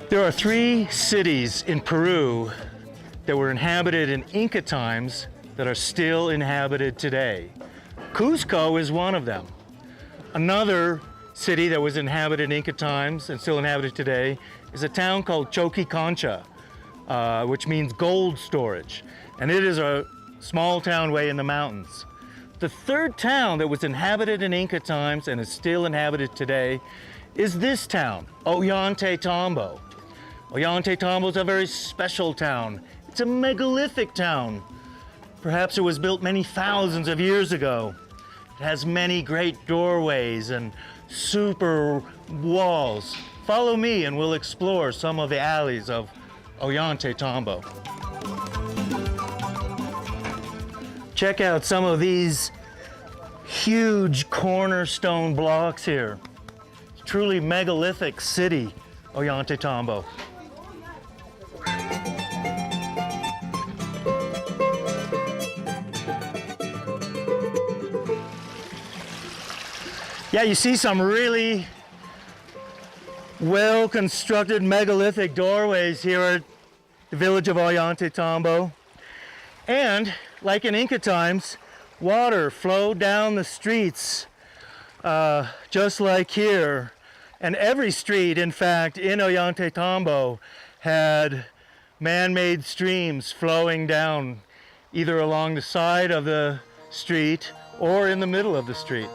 There are 3 cities in Peru that were inhabited in Inca times that are still inhabited today. Cusco is one of them. Another city that was inhabited in Inca times and still inhabited today is a town called Choquicancha, which means gold storage. And it is a small town way in the mountains. The third town that was inhabited in Inca times and is still inhabited today is this town, Ollantaytambo. Ollantaytambo is a very special town. It's a megalithic town. Perhaps it was built many thousands of years ago. It has many great doorways and super walls. Follow me and we'll explore some of the alleys of Ollantaytambo. Check out some of these huge cornerstone blocks here. It's truly megalithic city, Ollantaytambo. Yeah, you see some really well-constructed megalithic doorways here at the village of Ollantaytambo. And like in Inca times, water flowed down the streets, just like here. And every street, in fact, in Ollantaytambo had man-made streams flowing down either along the side of the street or in the middle of the street.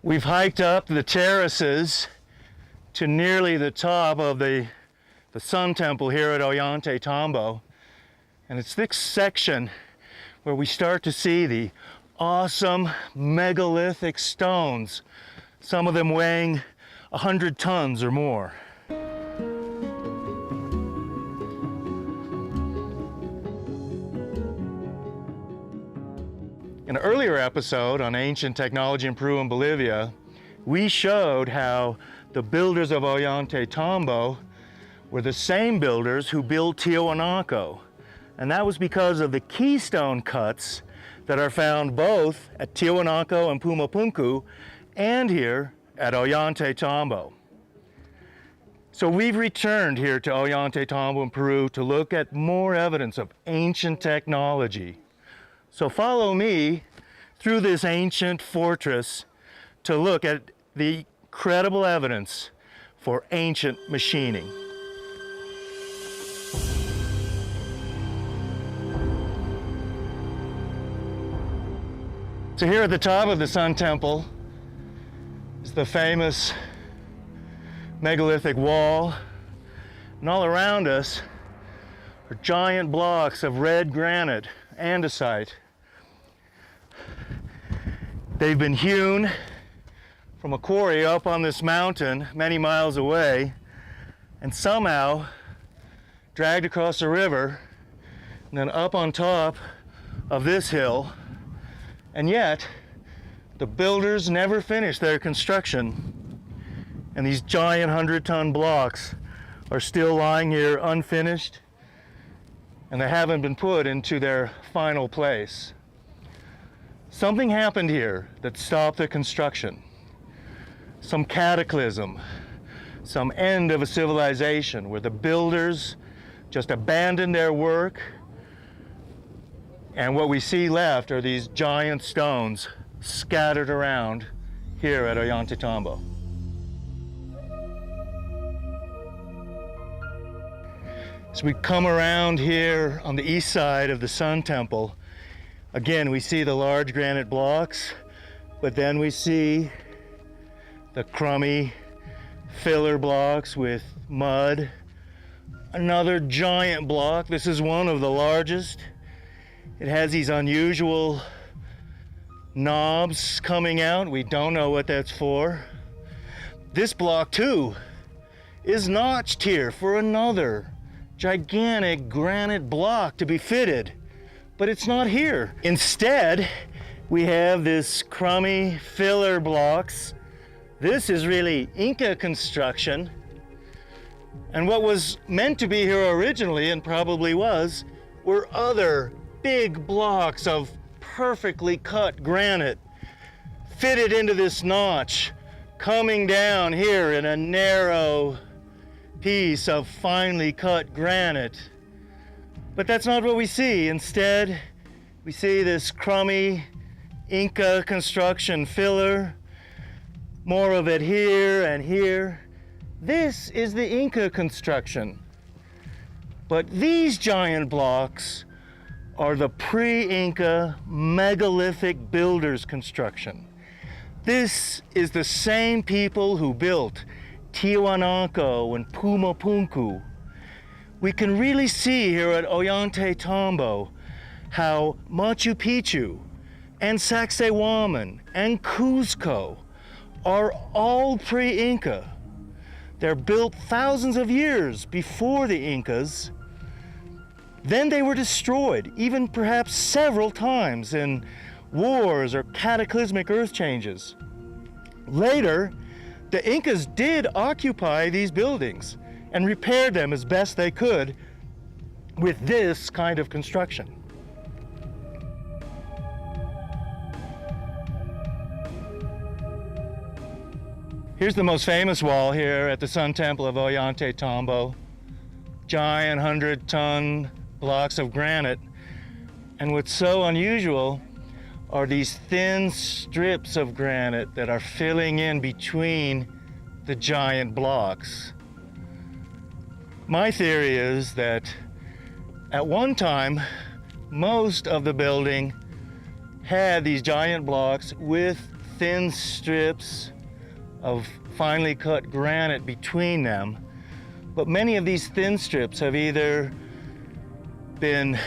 We've hiked up the terraces to nearly the top of the Sun Temple here at Ollantaytambo. And it's this section where we start to see the awesome megalithic stones, some of them weighing 100 tons or more. In an earlier episode on ancient technology in Peru and Bolivia, we showed how the builders of Ollantaytambo were the same builders who built Tiwanaku. And that was because of the keystone cuts that are found both at Tiwanaku and Pumapunku and here at Ollantaytambo. So we've returned here to Ollantaytambo in Peru to look at more evidence of ancient technology. So follow me through this ancient fortress to look at the credible evidence for ancient machining. So here at the top of the Sun Temple is the famous megalithic wall, and all around us are giant blocks of red granite, andesite. They've been hewn from a quarry up on this mountain many miles away and somehow dragged across the river and then up on top of this hill. And yet the builders never finished their construction, and these giant 100-ton blocks are still lying here unfinished, and they haven't been put into their final place. Something happened here that stopped the construction. Some cataclysm, some end of a civilization where the builders just abandoned their work, and what we see left are these giant stones scattered around here at Ollantaytambo. As we come around here on the east side of the Sun Temple, again we see the large granite blocks, but then we see the crummy filler blocks with mud. Another giant block. This is one of the largest. It has these unusual knobs coming out. We don't know what that's for. This block too is notched here for another gigantic granite block to be fitted, but it's not here. Instead, we have this crummy filler blocks. This is really Inca construction. And what was meant to be here originally, and probably was, were other big blocks of perfectly cut granite fitted into this notch, coming down here in a narrow piece of finely cut granite. But that's not what we see. Instead, we see this crummy Inca construction filler, more of it here and here. This is the Inca construction. But these giant blocks are the pre-Inca megalithic builders construction. This is the same people who built Tiwanaku and Pumapunku. We can really see here at Ollantaytambo how Machu Picchu and Sacsayhuaman and Cuzco are all pre-Inca. They're built thousands of years before the Incas. Then they were destroyed, even perhaps several times in wars or cataclysmic earth changes. Later, the Incas did occupy these buildings and repaired them as best they could with this kind of construction. Here's the most famous wall here at the Sun Temple of Ollantaytambo. Giant 100-ton blocks of granite. And what's so unusual are these thin strips of granite that are filling in between the giant blocks. My theory is that at one time, most of the building had these giant blocks with thin strips of finely cut granite between them. But many of these thin strips have either been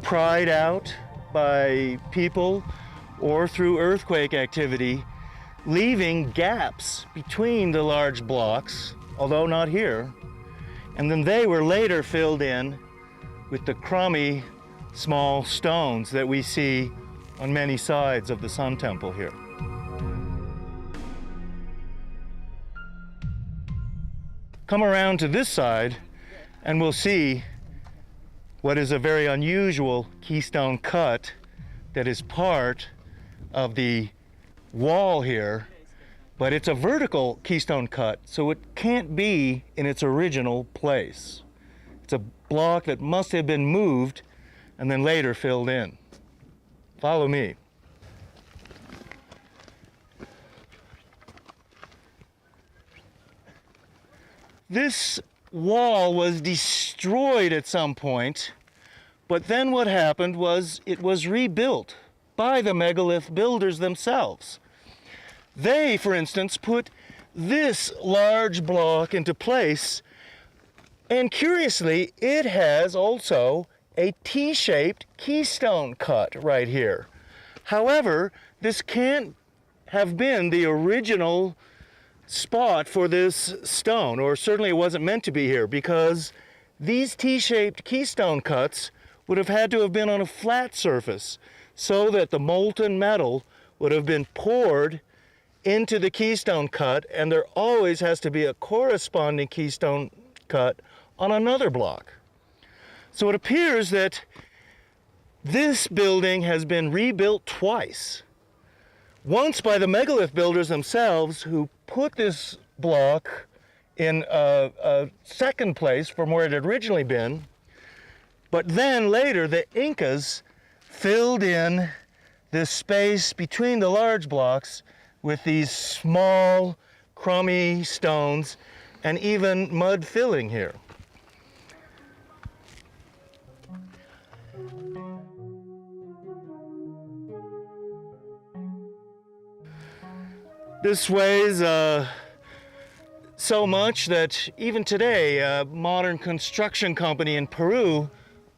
pried out by people or through earthquake activity, leaving gaps between the large blocks, although not here. And then they were later filled in with the crummy small stones that we see on many sides of the Sun Temple here. Come around to this side and we'll see what is a very unusual keystone cut that is part of the wall here, but it's a vertical keystone cut, so it can't be in its original place. It's a block that must have been moved and then later filled in. Follow me. This wall was destroyed at some point, but then what happened was it was rebuilt by the megalith builders themselves. They, for instance, put this large block into place, and curiously, it has also a T-shaped keystone cut right here. However, this can't have been the original spot for this stone, or certainly it wasn't meant to be here, because these T-shaped keystone cuts would have had to have been on a flat surface so that the molten metal would have been poured into the keystone cut, and there always has to be a corresponding keystone cut on another block. So it appears that this building has been rebuilt twice. Once by the megalith builders themselves, who put this block in a second place from where it had originally been, but then later the Incas filled in this space between the large blocks with these small, crummy stones and even mud filling here. This weighs so much that even today, a modern construction company in Peru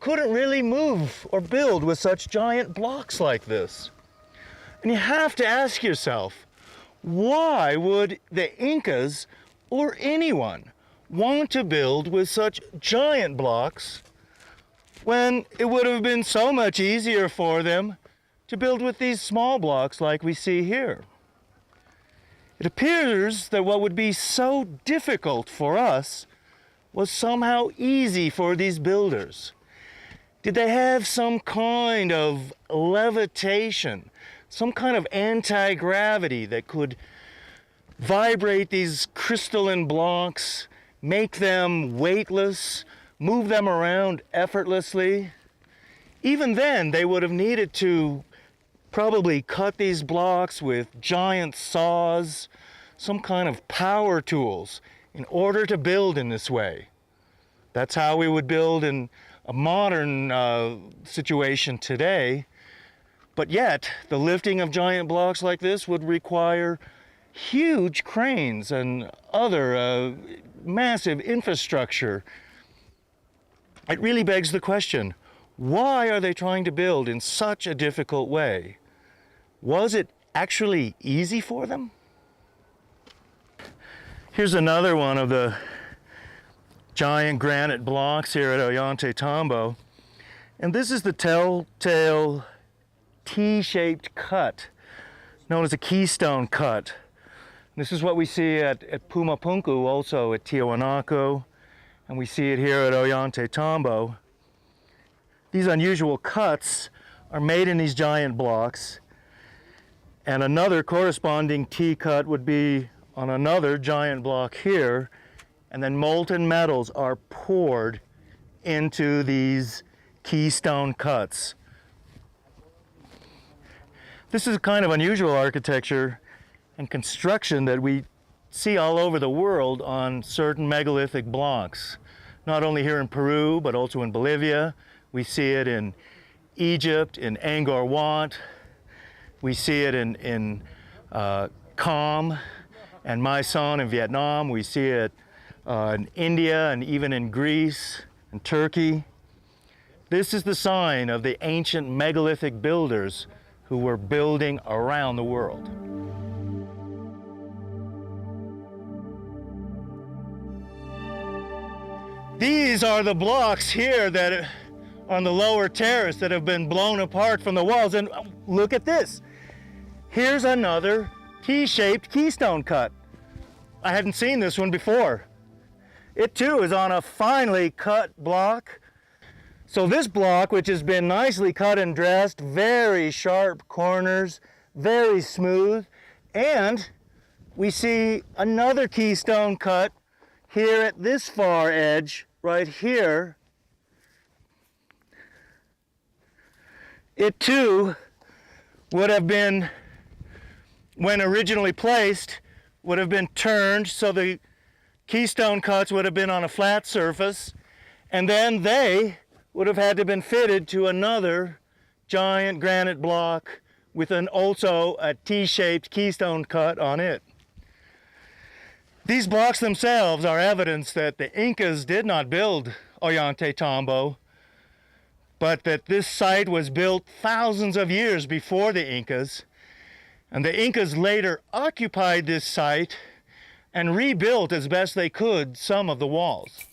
couldn't really move or build with such giant blocks like this. And you have to ask yourself, why would the Incas or anyone want to build with such giant blocks when it would have been so much easier for them to build with these small blocks like we see here? It appears that what would be so difficult for us was somehow easy for these builders. Did they have some kind of levitation, some kind of anti-gravity that could vibrate these crystalline blocks, make them weightless, move them around effortlessly? Even then, they would have needed to probably cut these blocks with giant saws, some kind of power tools, in order to build in this way. That's how we would build in a modern situation today. But yet, the lifting of giant blocks like this would require huge cranes and other massive infrastructure. It really begs the question, why are they trying to build in such a difficult way? Was it actually easy for them? Here's another one of the giant granite blocks here at Ollantaytambo. And this is the telltale T-shaped cut, known as a keystone cut. This is what we see at Pumapunku, also at Tiwanaku, and we see it here at Ollantaytambo. These unusual cuts are made in these giant blocks, and another corresponding T-cut would be on another giant block here, and then molten metals are poured into these keystone cuts. This is a kind of unusual architecture and construction that we see all over the world on certain megalithic blocks. Not only here in Peru, but also in Bolivia. We see it in Egypt, in Angkor Wat. We see it in Kham and Mai Son in Vietnam. We see it in India and even in Greece and Turkey. This is the sign of the ancient megalithic builders who were building around the world. These are the blocks here that are on the lower terrace that have been blown apart from the walls. And look at this. Here's another T-shaped keystone cut. I hadn't seen this one before. It too is on a finely cut block. So this block, which has been nicely cut and dressed, very sharp corners, very smooth, and we see another keystone cut here at this far edge, right here. It too would have been, when originally placed, would have been turned so the keystone cuts would have been on a flat surface, and then they would have had to been fitted to another giant granite block with also a T-shaped keystone cut on it. These blocks themselves are evidence that the Incas did not build Ollantaytambo, but that this site was built thousands of years before the Incas, and the Incas later occupied this site and rebuilt as best they could some of the walls.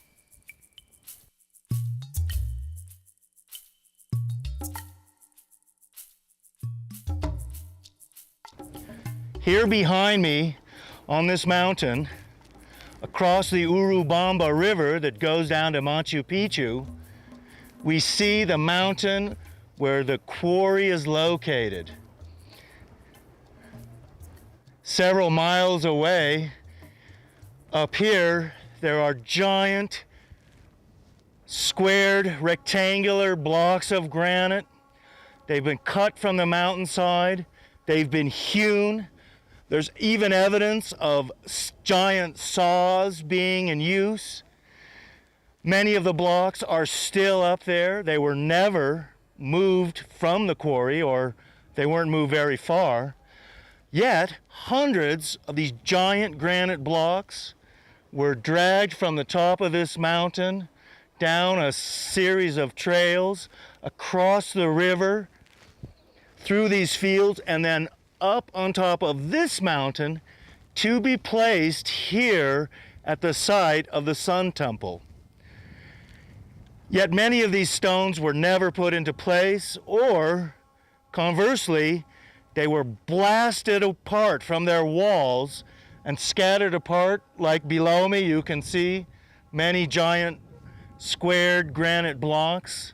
Here behind me on this mountain, across the Urubamba River that goes down to Machu Picchu, we see the mountain where the quarry is located. Several miles away, up here, there are giant, squared, rectangular blocks of granite. They've been cut from the mountainside. They've been hewn. There's even evidence of giant saws being in use. Many of the blocks are still up there. They were never moved from the quarry, or they weren't moved very far. Yet, hundreds of these giant granite blocks were dragged from the top of this mountain down a series of trails, across the river, through these fields, and then up on top of this mountain to be placed here at the site of the Sun Temple. Yet many of these stones were never put into place, or conversely, they were blasted apart from their walls and scattered apart. Like below me, you can see many giant squared granite blocks.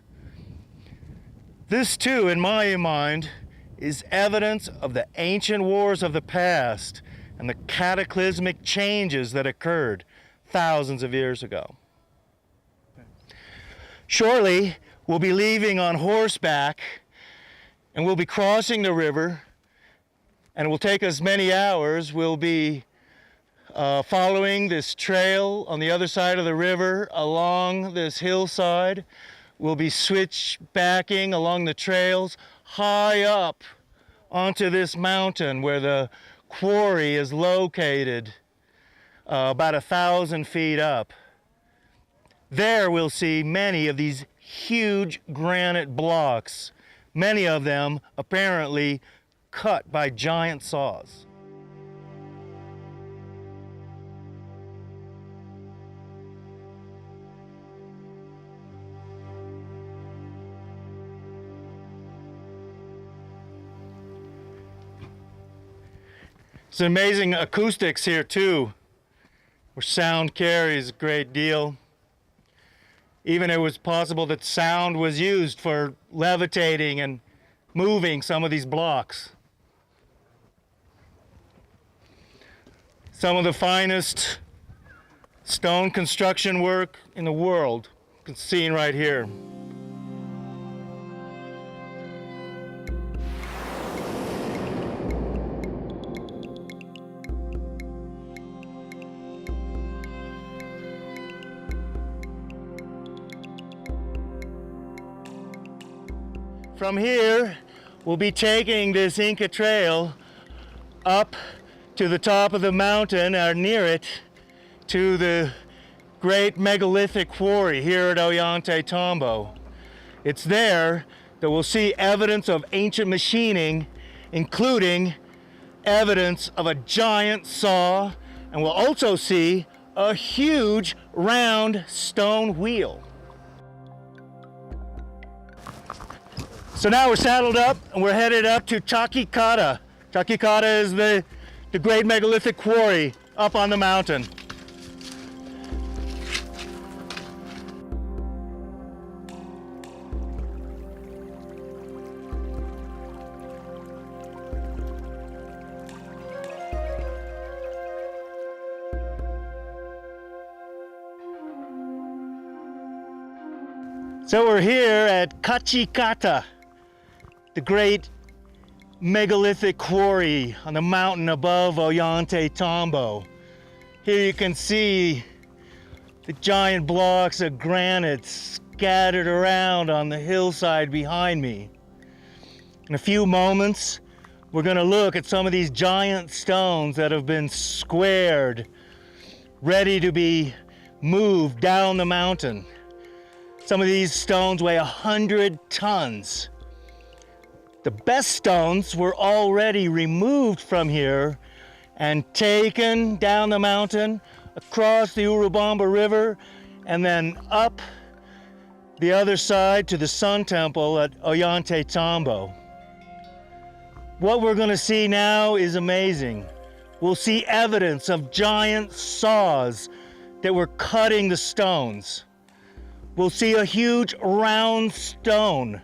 This too, in my mind, is evidence of the ancient wars of the past and the cataclysmic changes that occurred thousands of years ago. Shortly, we'll be leaving on horseback and we'll be crossing the river, and it will take us many hours. We'll be following this trail on the other side of the river along this hillside. We'll be switchbacking along the trails high up onto this mountain where the quarry is located, about 1,000 feet up. There we'll see many of these huge granite blocks, many of them apparently cut by giant saws. It's amazing acoustics here too, where sound carries a great deal. Even it was possible that sound was used for levitating and moving some of these blocks. Some of the finest stone construction work in the world, seen right here. From here, we'll be taking this Inca trail up to the top of the mountain, or near it, to the great megalithic quarry here at Ollantaytambo. It's there that we'll see evidence of ancient machining, including evidence of a giant saw, and we'll also see a huge round stone wheel. So now we're saddled up and we're headed up to Chakikata. Chakikata is the great megalithic quarry up on the mountain. So we're here at Chakikata, the great megalithic quarry on the mountain above Ollantaytambo. Here you can see the giant blocks of granite scattered around on the hillside behind me. In a few moments, we're going to look at some of these giant stones that have been squared, ready to be moved down the mountain. Some of these stones weigh 100 tons. The best stones were already removed from here and taken down the mountain, across the Urubamba River, and then up the other side to the Sun Temple at Ollantaytambo. What we're going to see now is amazing. We'll see evidence of giant saws that were cutting the stones. We'll see a huge round stone,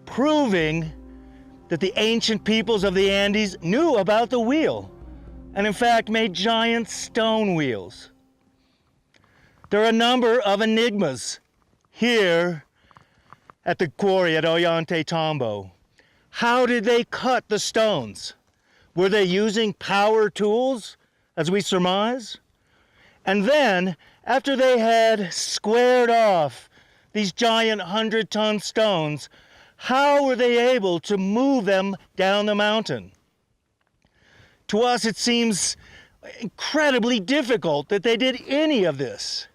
proving that the ancient peoples of the Andes knew about the wheel, and in fact made giant stone wheels. There are a number of enigmas here at the quarry at Ollantaytambo. How did they cut the stones? Were they using power tools, as we surmise? And then, after they had squared off these giant 100-ton stones, how were they able to move them down the mountain? To us, it seems incredibly difficult that they did any of this.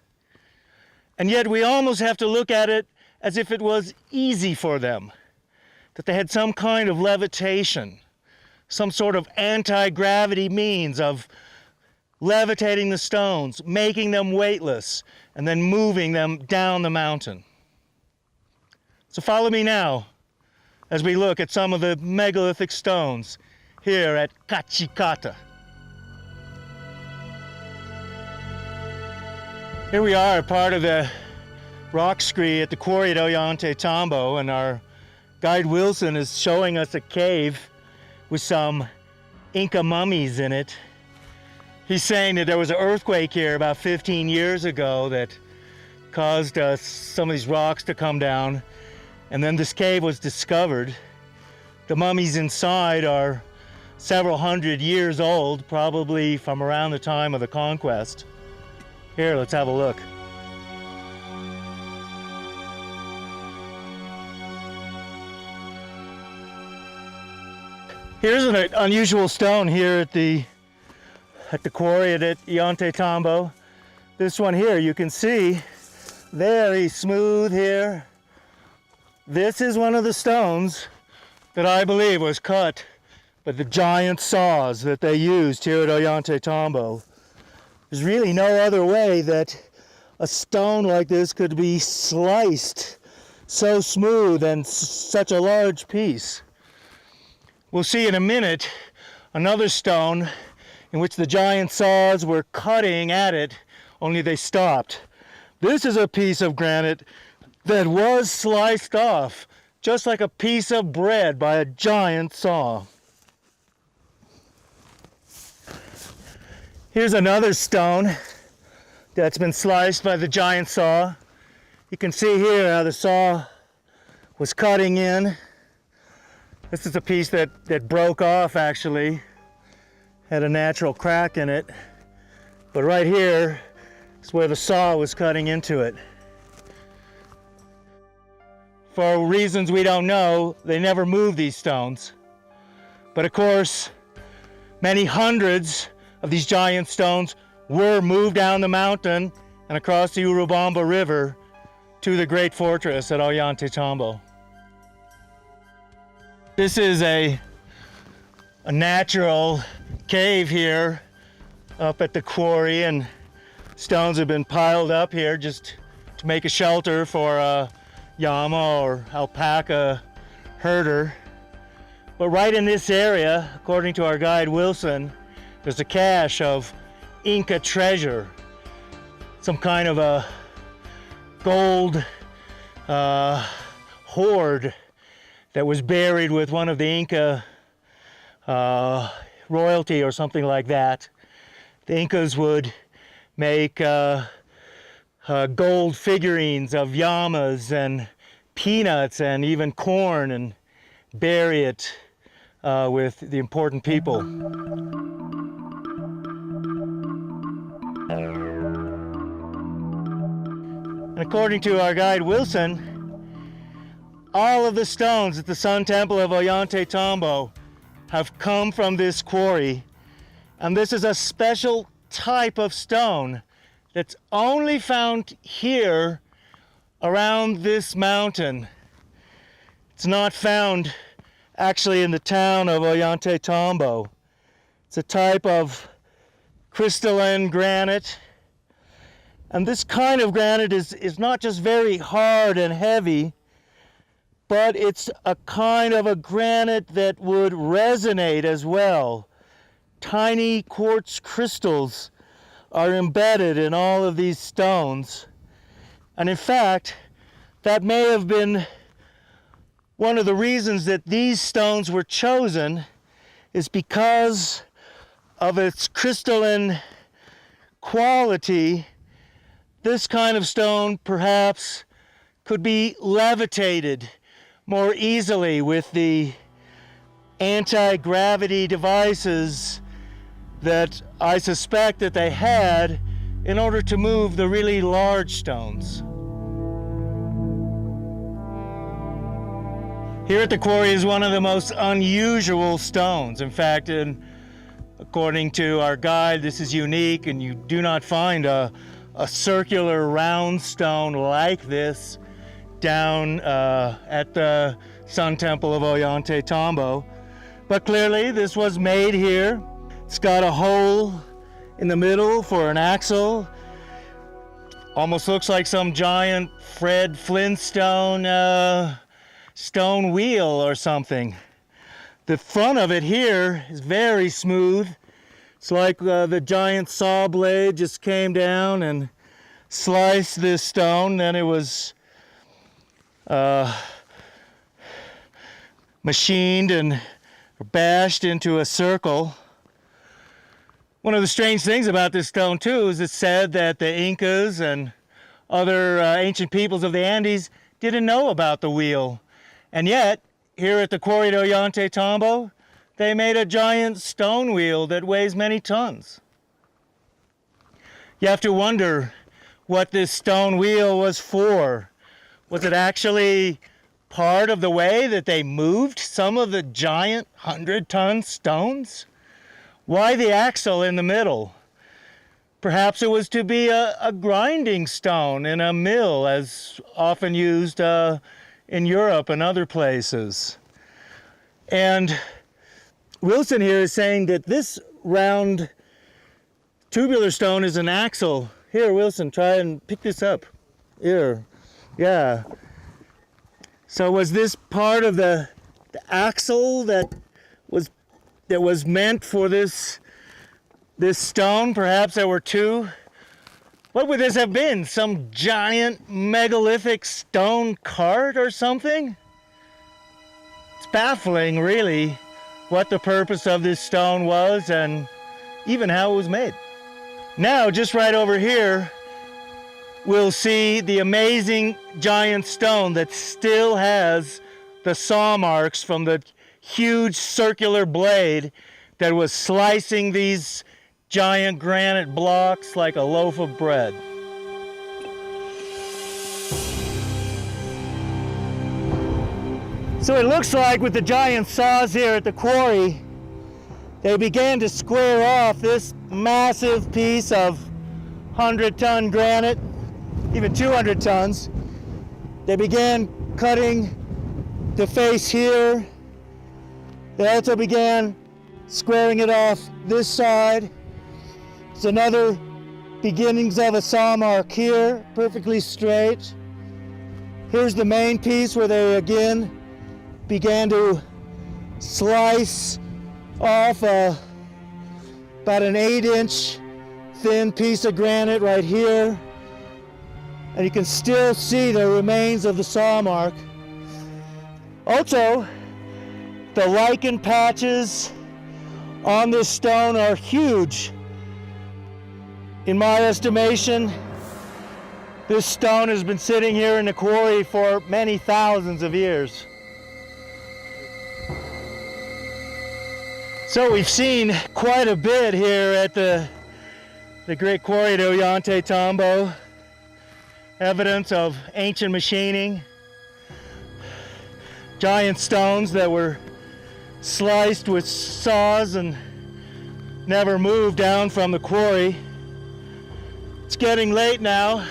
And yet we almost have to look at it as if it was easy for them, that they had some kind of levitation, some sort of anti-gravity means of levitating the stones, making them weightless, and then moving them down the mountain. So follow me now as we look at some of the megalithic stones here at Kachikata. Here we are, part of the rock scree at the quarry at Ollantaytambo, and our guide Wilson is showing us a cave with some Inca mummies in it. He's saying that there was an earthquake here about 15 years ago that caused some of these rocks to come down, and then this cave was discovered. The mummies inside are several hundred years old, probably from around the time of the conquest. Here, let's have a look. Here's an unusual stone here at the quarry at Ollantaytambo. This one here, you can see, very smooth here. This is one of the stones that I believe was cut by the giant saws that they used here at Ollantaytambo. There's really no other way that a stone like this could be sliced so smooth and such a large piece. We'll see in a minute another stone in which the giant saws were cutting at it, only they stopped. This is a piece of granite that was sliced off, just like a piece of bread by a giant saw. Here's another stone that's been sliced by the giant saw. You can see here how the saw was cutting in. This is a piece that broke off actually, had a natural crack in it. But right here is where the saw was cutting into it. For reasons we don't know, they never moved these stones. But of course, many hundreds of these giant stones were moved down the mountain and across the Urubamba River to the great fortress at Ollantaytambo. This is a natural cave here up at the quarry, and stones have been piled up here just to make a shelter for a llama or alpaca herder. But right in this area, according to our guide Wilson, there's a cache of Inca treasure, some kind of a gold hoard that was buried with one of the Inca royalty or something like that. The Incas would make gold figurines of llamas and peanuts and even corn and bury it with the important people. And according to our guide Wilson, all of the stones at the Sun Temple of Ollantaytambo have come from this quarry, and this is a special type of stone that's only found here around this mountain. It's not found actually in the town of Ollantaytambo. It's a type of crystalline granite. And this kind of granite is not just very hard and heavy, but it's a kind of a granite that would resonate as well. Tiny quartz crystals are embedded in all of these stones. And in fact, that may have been one of the reasons that these stones were chosen, is because of its crystalline quality. This kind of stone perhaps could be levitated more easily with the anti-gravity devices that I suspect that they had in order to move the really large stones. Here at the quarry is one of the most unusual stones. In fact, in According to our guide, this is unique, and you do not find a circular round stone like this down at the Sun Temple of Ollantaytambo. But clearly this was made here. It's got a hole in the middle for an axle. Almost looks like some giant Fred Flintstone stone wheel or something. The front of it here is very smooth. It's like the giant saw blade just came down and sliced this stone. Then it was machined and bashed into a circle. One of the strange things about this stone too is it's said that the Incas and other ancient peoples of the Andes didn't know about the wheel. And yet, here at the quarry de Ollantaytambo, they made a giant stone wheel that weighs many tons. You have to wonder what this stone wheel was for. Was it actually part of the way that they moved some of the giant 100-ton stones? Why the axle in the middle? Perhaps it was to be a grinding stone in a mill, as often used in Europe and other places. And Wilson here is saying that this round tubular stone is an axle. Here, Wilson, try and pick this up. Here, yeah. So was this part of the axle that was meant for this stone? Perhaps there were two. What would this have been? Some giant megalithic stone cart or something? It's baffling, really, what the purpose of this stone was and even how it was made. Now, just right over here, we'll see the amazing giant stone that still has the saw marks from the huge circular blade that was slicing these giant granite blocks like a loaf of bread. So it looks like with the giant saws here at the quarry, they began to square off this massive piece of 100-ton granite, even 200 tons. They began cutting the face here. They also began squaring it off this side. It's another beginnings of a saw mark here, perfectly straight. Here's the main piece where they again began to slice off about an 8-inch thin piece of granite right here. And you can still see the remains of the saw mark. Also, the lichen patches on this stone are huge. In my estimation, this stone has been sitting here in the quarry for many thousands of years. So we've seen quite a bit here at the great quarry de Ollantaytambo. Evidence of ancient machining. Giant stones that were sliced with saws and never moved down from the quarry. It's getting late now,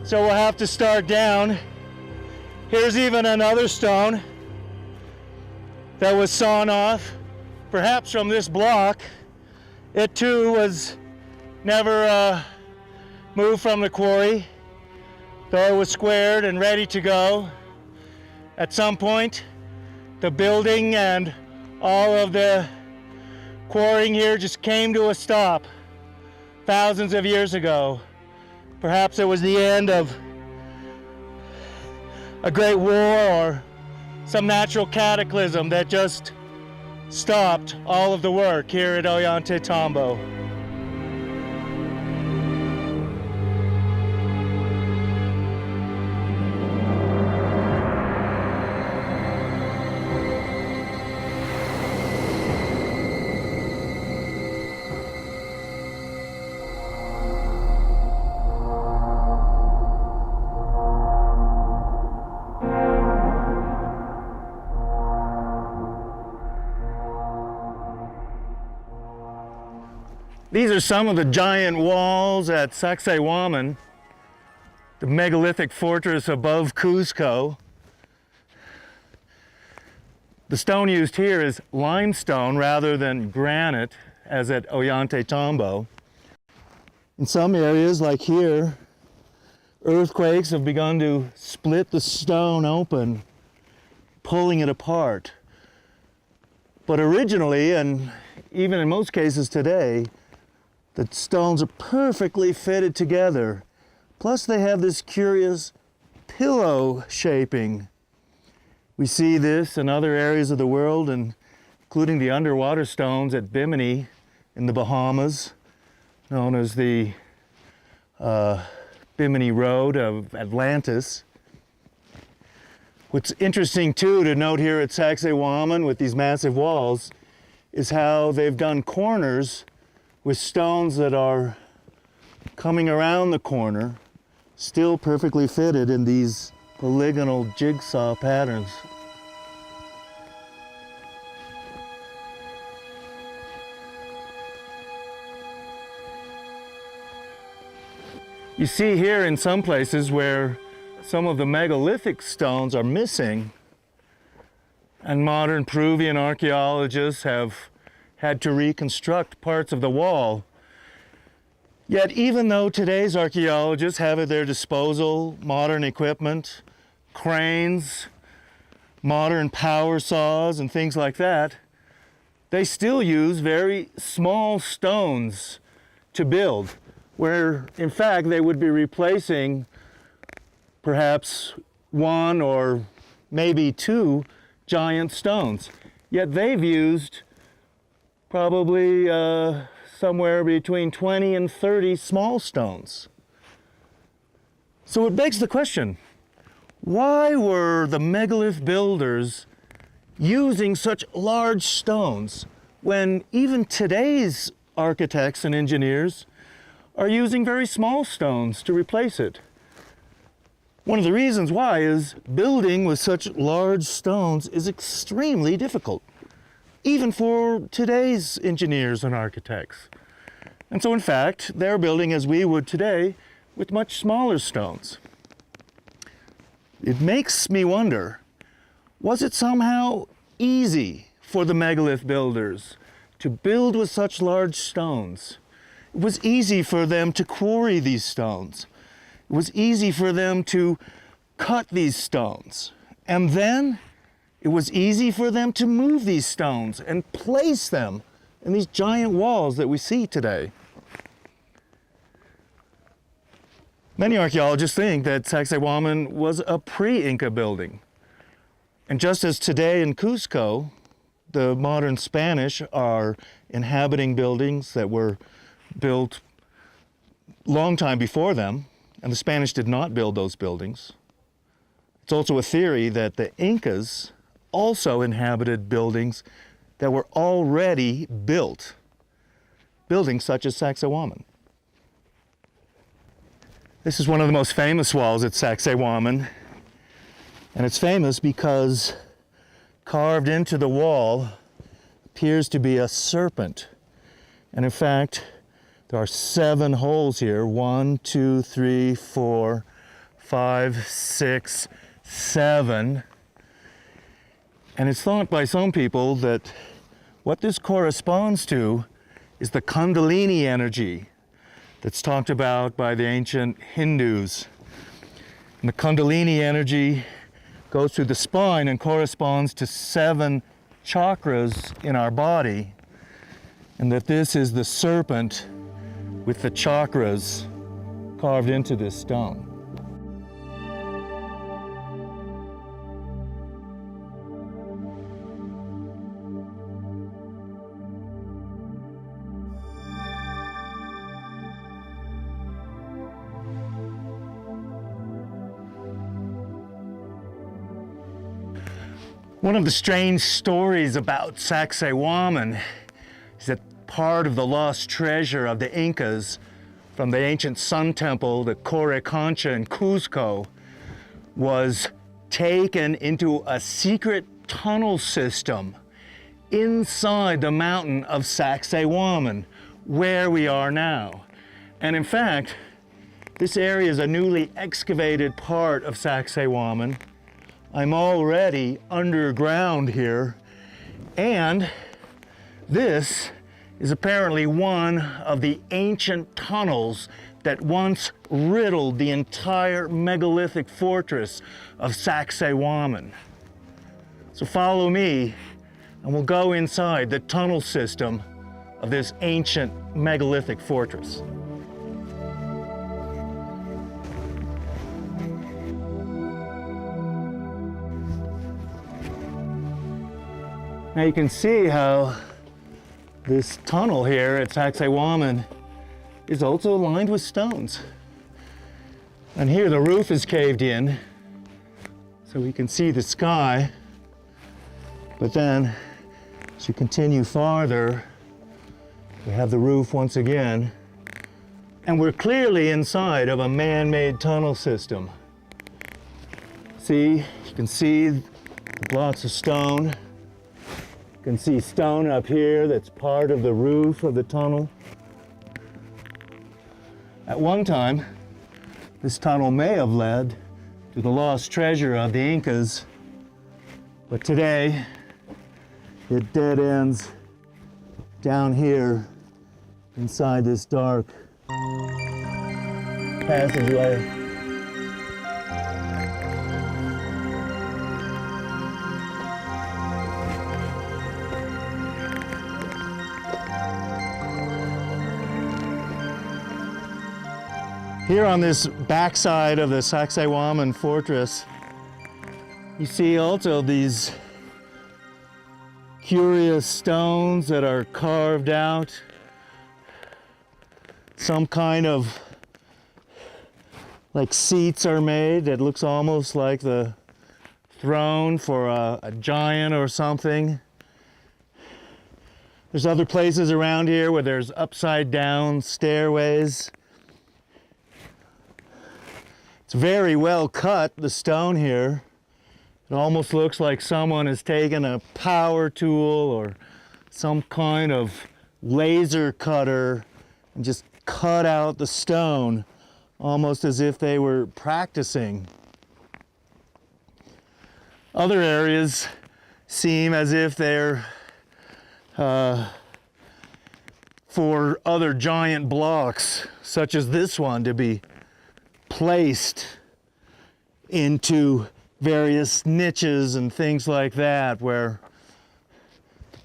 so we'll have to start down. Here's even another stone that was sawn off, perhaps from this block. It too was never moved from the quarry, though it was squared and ready to go. At some point, the building and all of the quarrying here just came to a stop thousands of years ago. Perhaps it was the end of a great war or some natural cataclysm that just stopped all of the work here at Ollantaytambo. These are some of the giant walls at Sacsayhuaman, the megalithic fortress above Cuzco. The stone used here is limestone rather than granite, as at Ollantaytambo. In some areas, like here, earthquakes have begun to split the stone open, pulling it apart. But originally, and even in most cases today, the stones are perfectly fitted together. Plus they have this curious pillow shaping. We see this in other areas of the world, including the underwater stones at Bimini in the Bahamas, known as the Bimini Road of Atlantis. What's interesting too to note here at Sacsayhuaman with these massive walls is how they've done corners with stones that are coming around the corner, still perfectly fitted in these polygonal jigsaw patterns. You see here in some places where some of the megalithic stones are missing, and modern Peruvian archaeologists have had to reconstruct parts of the wall. Yet even though today's archaeologists have at their disposal modern equipment, cranes, modern power saws and things like that, they still use very small stones to build, where in fact they would be replacing perhaps one or maybe two giant stones. Yet they've used probably somewhere between 20 and 30 small stones. So it begs the question, why were the megalith builders using such large stones when even today's architects and engineers are using very small stones to replace it? One of the reasons why is building with such large stones is extremely difficult, even for today's engineers and architects. And so in fact, they're building as we would today with much smaller stones. It makes me wonder, was it somehow easy for the megalith builders to build with such large stones? It was easy for them to quarry these stones. It was easy for them to cut these stones. And then it was easy for them to move these stones and place them in these giant walls that we see today. Many archaeologists think that Sacsayhuaman was a pre-Inca building. And just as today in Cuzco, the modern Spanish are inhabiting buildings that were built long time before them, and the Spanish did not build those buildings. It's also a theory that the Incas also inhabited buildings that were already built, buildings such as Sacsayhuaman. This is one of the most famous walls at Sacsayhuaman, and it's famous because carved into the wall appears to be a serpent. And in fact, there are 7 holes here. 1, 2, 3, 4, 5, 6, 7. And it's thought by some people that what this corresponds to is the Kundalini energy that's talked about by the ancient Hindus. And the Kundalini energy goes through the spine and corresponds to 7 chakras in our body, and that this is the serpent with the chakras carved into this stone. One of the strange stories about Sacsayhuaman is that part of the lost treasure of the Incas from the ancient sun temple, the Coricancha in Cuzco, was taken into a secret tunnel system inside the mountain of Sacsayhuaman, where we are now. And in fact, this area is a newly excavated part of Sacsayhuaman. I'm already underground here, and this is apparently one of the ancient tunnels that once riddled the entire megalithic fortress of Sacsayhuaman. So follow me, and we'll go inside the tunnel system of this ancient megalithic fortress. Now you can see how this tunnel here at Sacsayhuaman is also lined with stones. And here the roof is caved in, so we can see the sky. But then, as you continue farther, we have the roof once again, and we're clearly inside of a man-made tunnel system. See, you can see the blocks of stone. You can see stone up here that's part of the roof of the tunnel. At one time, this tunnel may have led to the lost treasure of the Incas, but today it dead ends down here inside this dark passageway. Here on this backside of the Sacsayhuaman fortress, you see also these curious stones that are carved out. Some kind of like seats are made that looks almost like the throne for a giant or something. There's other places around here where there's upside down stairways. It's very well cut, the stone here. It almost looks like someone has taken a power tool or some kind of laser cutter and just cut out the stone, almost as if they were practicing. Other areas seem as if they're for other giant blocks, such as this one, to be placed into various niches and things like that, where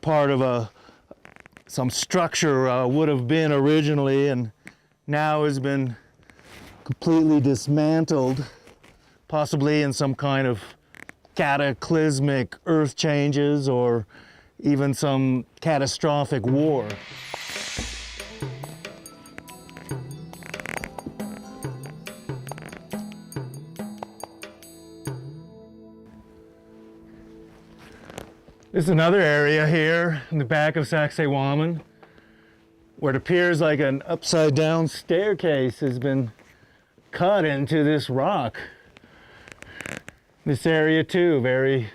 part of some structure would have been originally and now has been completely dismantled, possibly in some kind of cataclysmic earth changes or even some catastrophic war. There's another area here in the back of Sacsayhuaman where it appears like an upside down staircase has been cut into this rock. This area too, very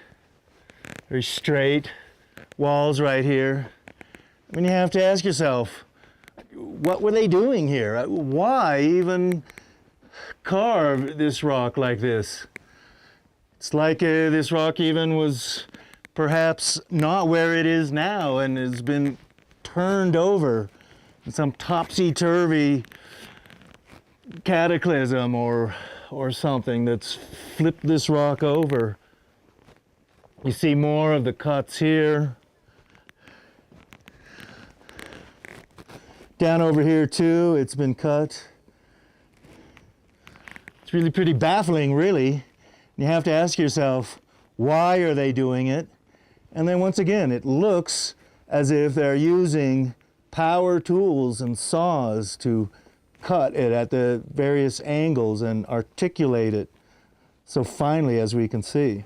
straight walls right here. I mean, you have to ask yourself, what were they doing here? Why even carve this rock like this? It's like this rock even was perhaps not where it is now and has been turned over in some topsy-turvy cataclysm or something that's flipped this rock over. You see more of the cuts here. Down over here too, it's been cut. It's really pretty baffling, really. You have to ask yourself, why are they doing it? And then once again, it looks as if they're using power tools and saws to cut it at the various angles and articulate it so finely as we can see.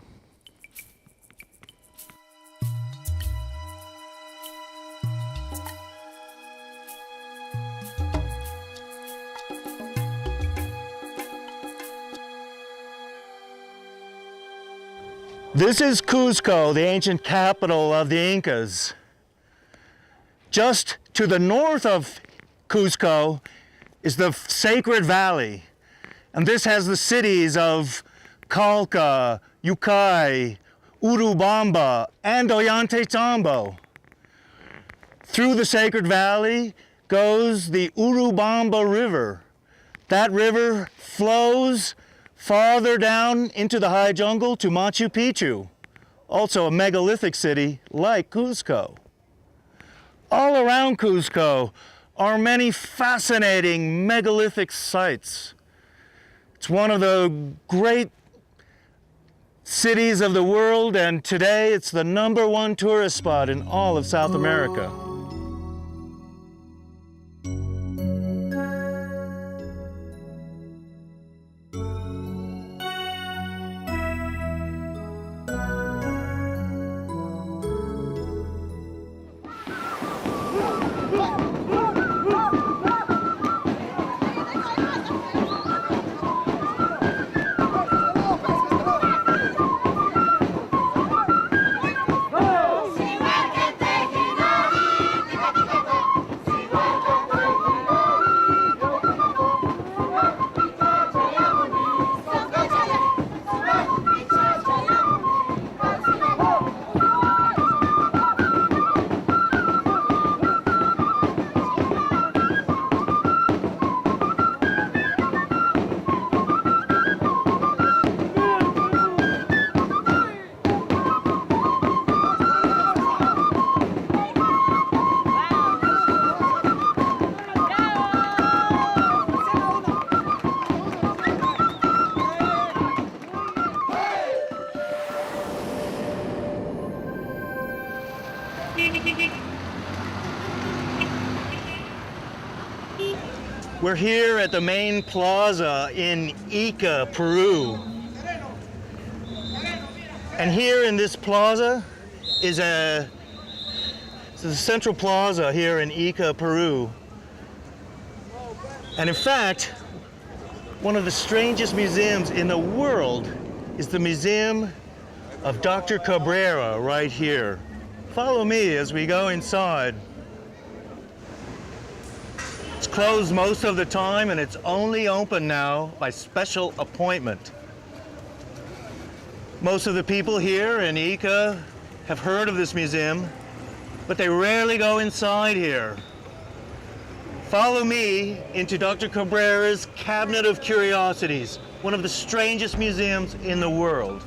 This is Cuzco, the ancient capital of the Incas. Just to the north of Cusco is the Sacred Valley, and this has the cities of Calca, Yucay, Urubamba, and Ollantaytambo. Through the Sacred Valley goes the Urubamba River. That river flows farther down into the high jungle to Machu Picchu, also a megalithic city like Cusco. All around Cusco are many fascinating megalithic sites. It's one of the great cities of the world, and today it's the #1 tourist spot in all of South America. We're here at the main plaza in Ica, Peru. And here in this plaza is the central plaza here in Ica, Peru. And in fact, one of the strangest museums in the world is the Museum of Dr. Cabrera right here. Follow me as we go inside. It's closed most of the time, and it's only open now by special appointment. Most of the people here in Ica have heard of this museum, but they rarely go inside here. Follow me into Dr. Cabrera's Cabinet of Curiosities, one of the strangest museums in the world.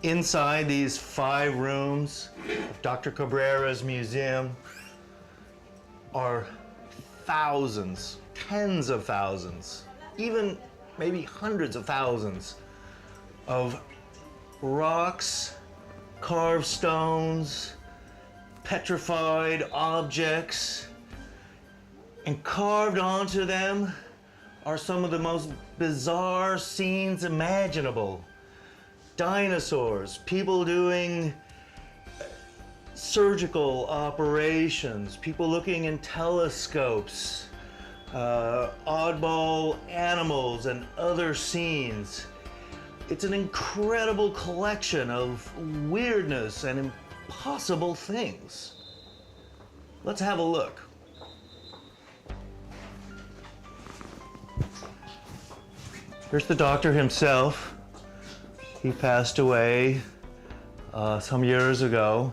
Inside these 5 rooms of Dr. Cabrera's museum are thousands, tens of thousands, even maybe hundreds of thousands of rocks, carved stones, petrified objects, and carved onto them are some of the most bizarre scenes imaginable. Dinosaurs, people doing surgical operations, people looking in telescopes, oddball animals and other scenes. It's an incredible collection of weirdness and impossible things. Let's have a look. Here's the doctor himself. He passed away some years ago,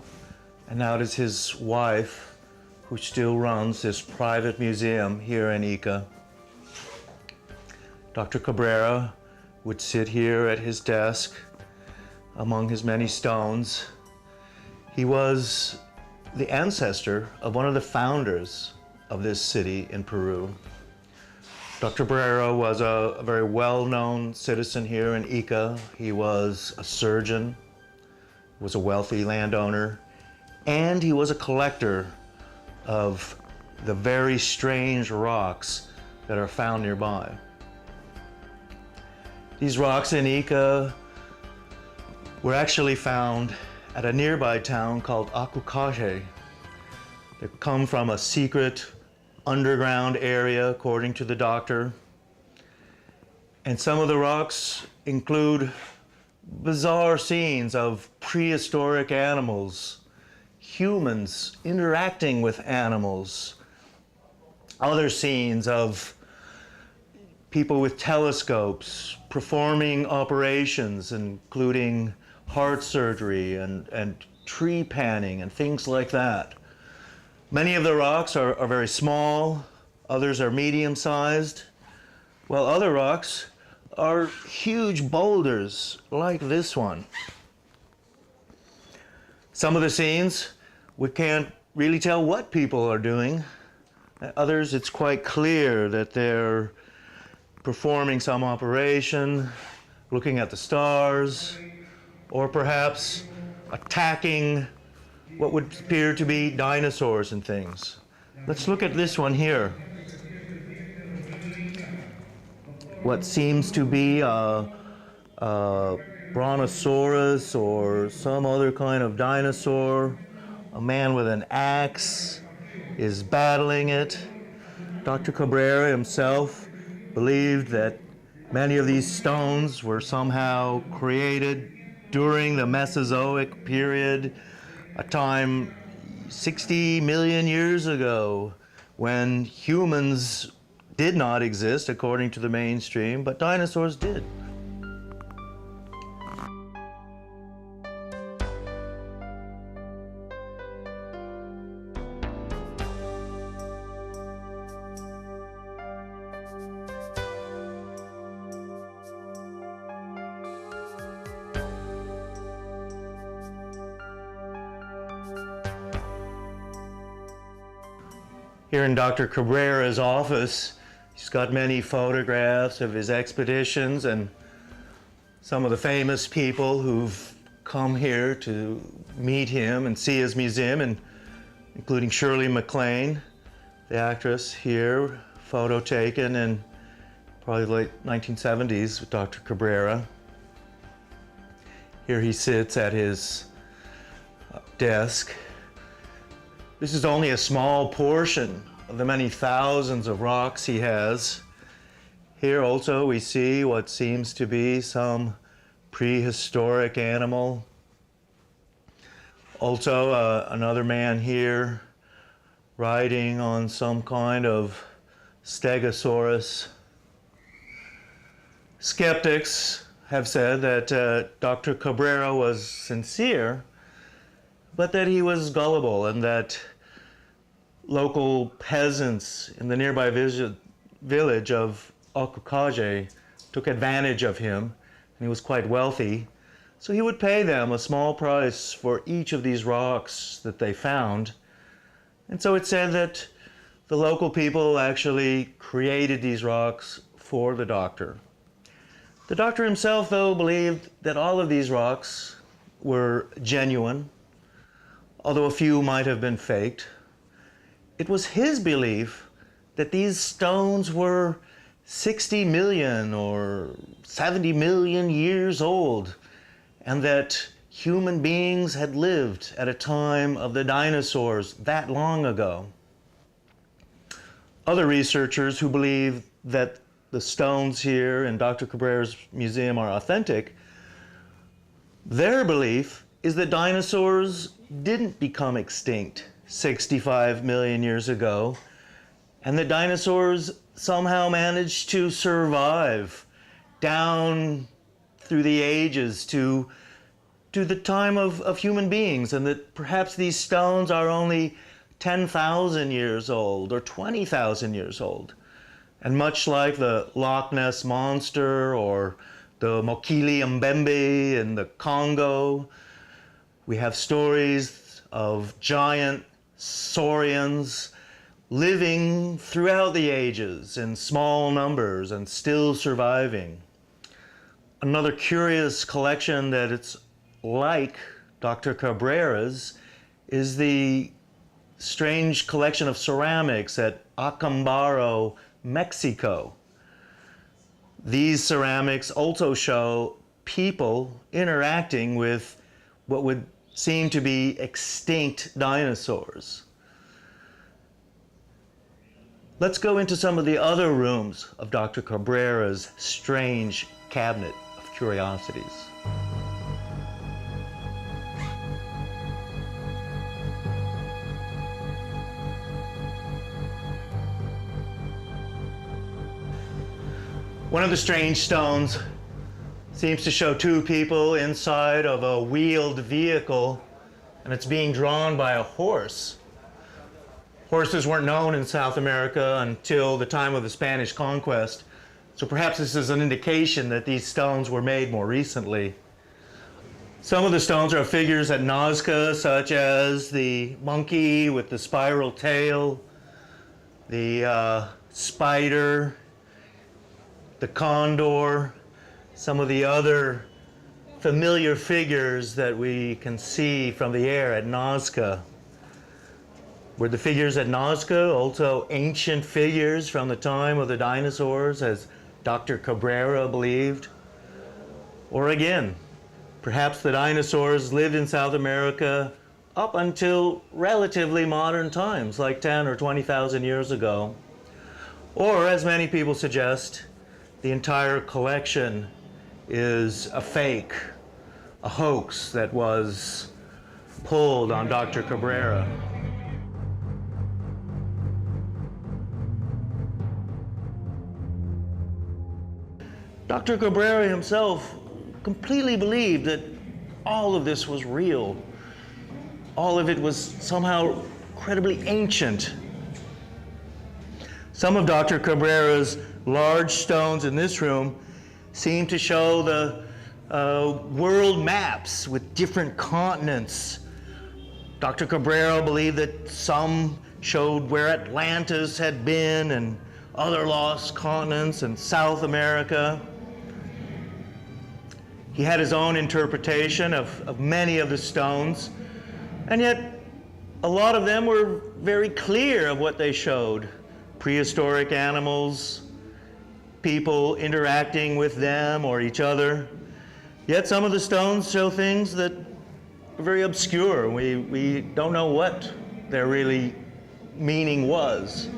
and now it is his wife who still runs this private museum here in Ica. Dr. Cabrera would sit here at his desk among his many stones. He was the ancestor of one of the founders of this city in Peru. Dr. Cabrera was a very well-known citizen here in Ica. He was a surgeon, was a wealthy landowner, and he was a collector of the very strange rocks that are found nearby. These rocks in Ica were actually found at a nearby town called Acucaje. They come from a secret underground area, according to the doctor. And some of the rocks include bizarre scenes of prehistoric animals, humans interacting with animals, other scenes of people with telescopes performing operations, including heart surgery and tree panning and things like that. Many of the rocks are very small, others are medium-sized, while other rocks are huge boulders like this one. Some of the scenes, we can't really tell what people are doing. Others, it's quite clear that they're performing some operation, looking at the stars, or perhaps attacking what would appear to be dinosaurs and things. Let's look at this one here. What seems to be a brontosaurus or some other kind of dinosaur. A man with an axe is battling it. Dr. Cabrera himself believed that many of these stones were somehow created during the Mesozoic period, a time 60 million years ago when humans did not exist according to the mainstream, but dinosaurs did. Here in Dr. Cabrera's office, he's got many photographs of his expeditions and some of the famous people who've come here to meet him and see his museum, and including Shirley MacLaine, the actress here, photo taken in probably the late 1970s with Dr. Cabrera. Here he sits at his desk. This is only a small portion of the many thousands of rocks he has. Here also we see what seems to be some prehistoric animal. Also another man here riding on some kind of stegosaurus. Skeptics have said that Dr. Cabrera was sincere, but that he was gullible and that local peasants in the nearby village of Okukaje took advantage of him, and he was quite wealthy. So he would pay them a small price for each of these rocks that they found. And so it's said that the local people actually created these rocks for the doctor. The doctor himself, though, believed that all of these rocks were genuine, although a few might have been faked. It was his belief that these stones were 60 million or 70 million years old, and that human beings had lived at a time of the dinosaurs that long ago. Other researchers who believe that the stones here in Dr. Cabrera's museum are authentic, their belief is that dinosaurs didn't become extinct 65 million years ago, and that dinosaurs somehow managed to survive down through the ages to the time of human beings, and that perhaps these stones are only 10,000 years old or 20,000 years old. And much like the Loch Ness Monster or the Mokele Mbembe in the Congo, we have stories of giant saurians living throughout the ages in small numbers and still surviving. Another curious collection that it's like Dr. Cabrera's is the strange collection of ceramics at Acambaro, Mexico. These ceramics also show people interacting with what would seem to be extinct dinosaurs. Let's go into some of the other rooms of Dr. Cabrera's strange cabinet of curiosities. One of the strange stones seems to show two people inside of a wheeled vehicle, and it's being drawn by a horse. Horses weren't known in South America until the time of the Spanish conquest, so perhaps this is an indication that these stones were made more recently. Some of the stones are figures at Nazca, such as the monkey with the spiral tail, the spider, the condor, some of the other familiar figures that we can see from the air at Nazca. Were the figures at Nazca also ancient figures from the time of the dinosaurs, as Dr. Cabrera believed? Or again, perhaps the dinosaurs lived in South America up until relatively modern times, like 10 or 20,000 years ago. Or, as many people suggest, the entire collection is a fake, a hoax that was pulled on Dr. Cabrera. Dr. Cabrera himself completely believed that all of this was real. All of it was somehow incredibly ancient. Some of Dr. Cabrera's large stones in this room seem to show the world maps with different continents. Dr. Cabrera believed that some showed where Atlantis had been and other lost continents in South America. He had his own interpretation of many of the stones, and yet a lot of them were very clear of what they showed. Prehistoric animals, people interacting with them or each other. Yet some of the stones show things that are very obscure. We don't know what their really meaning was.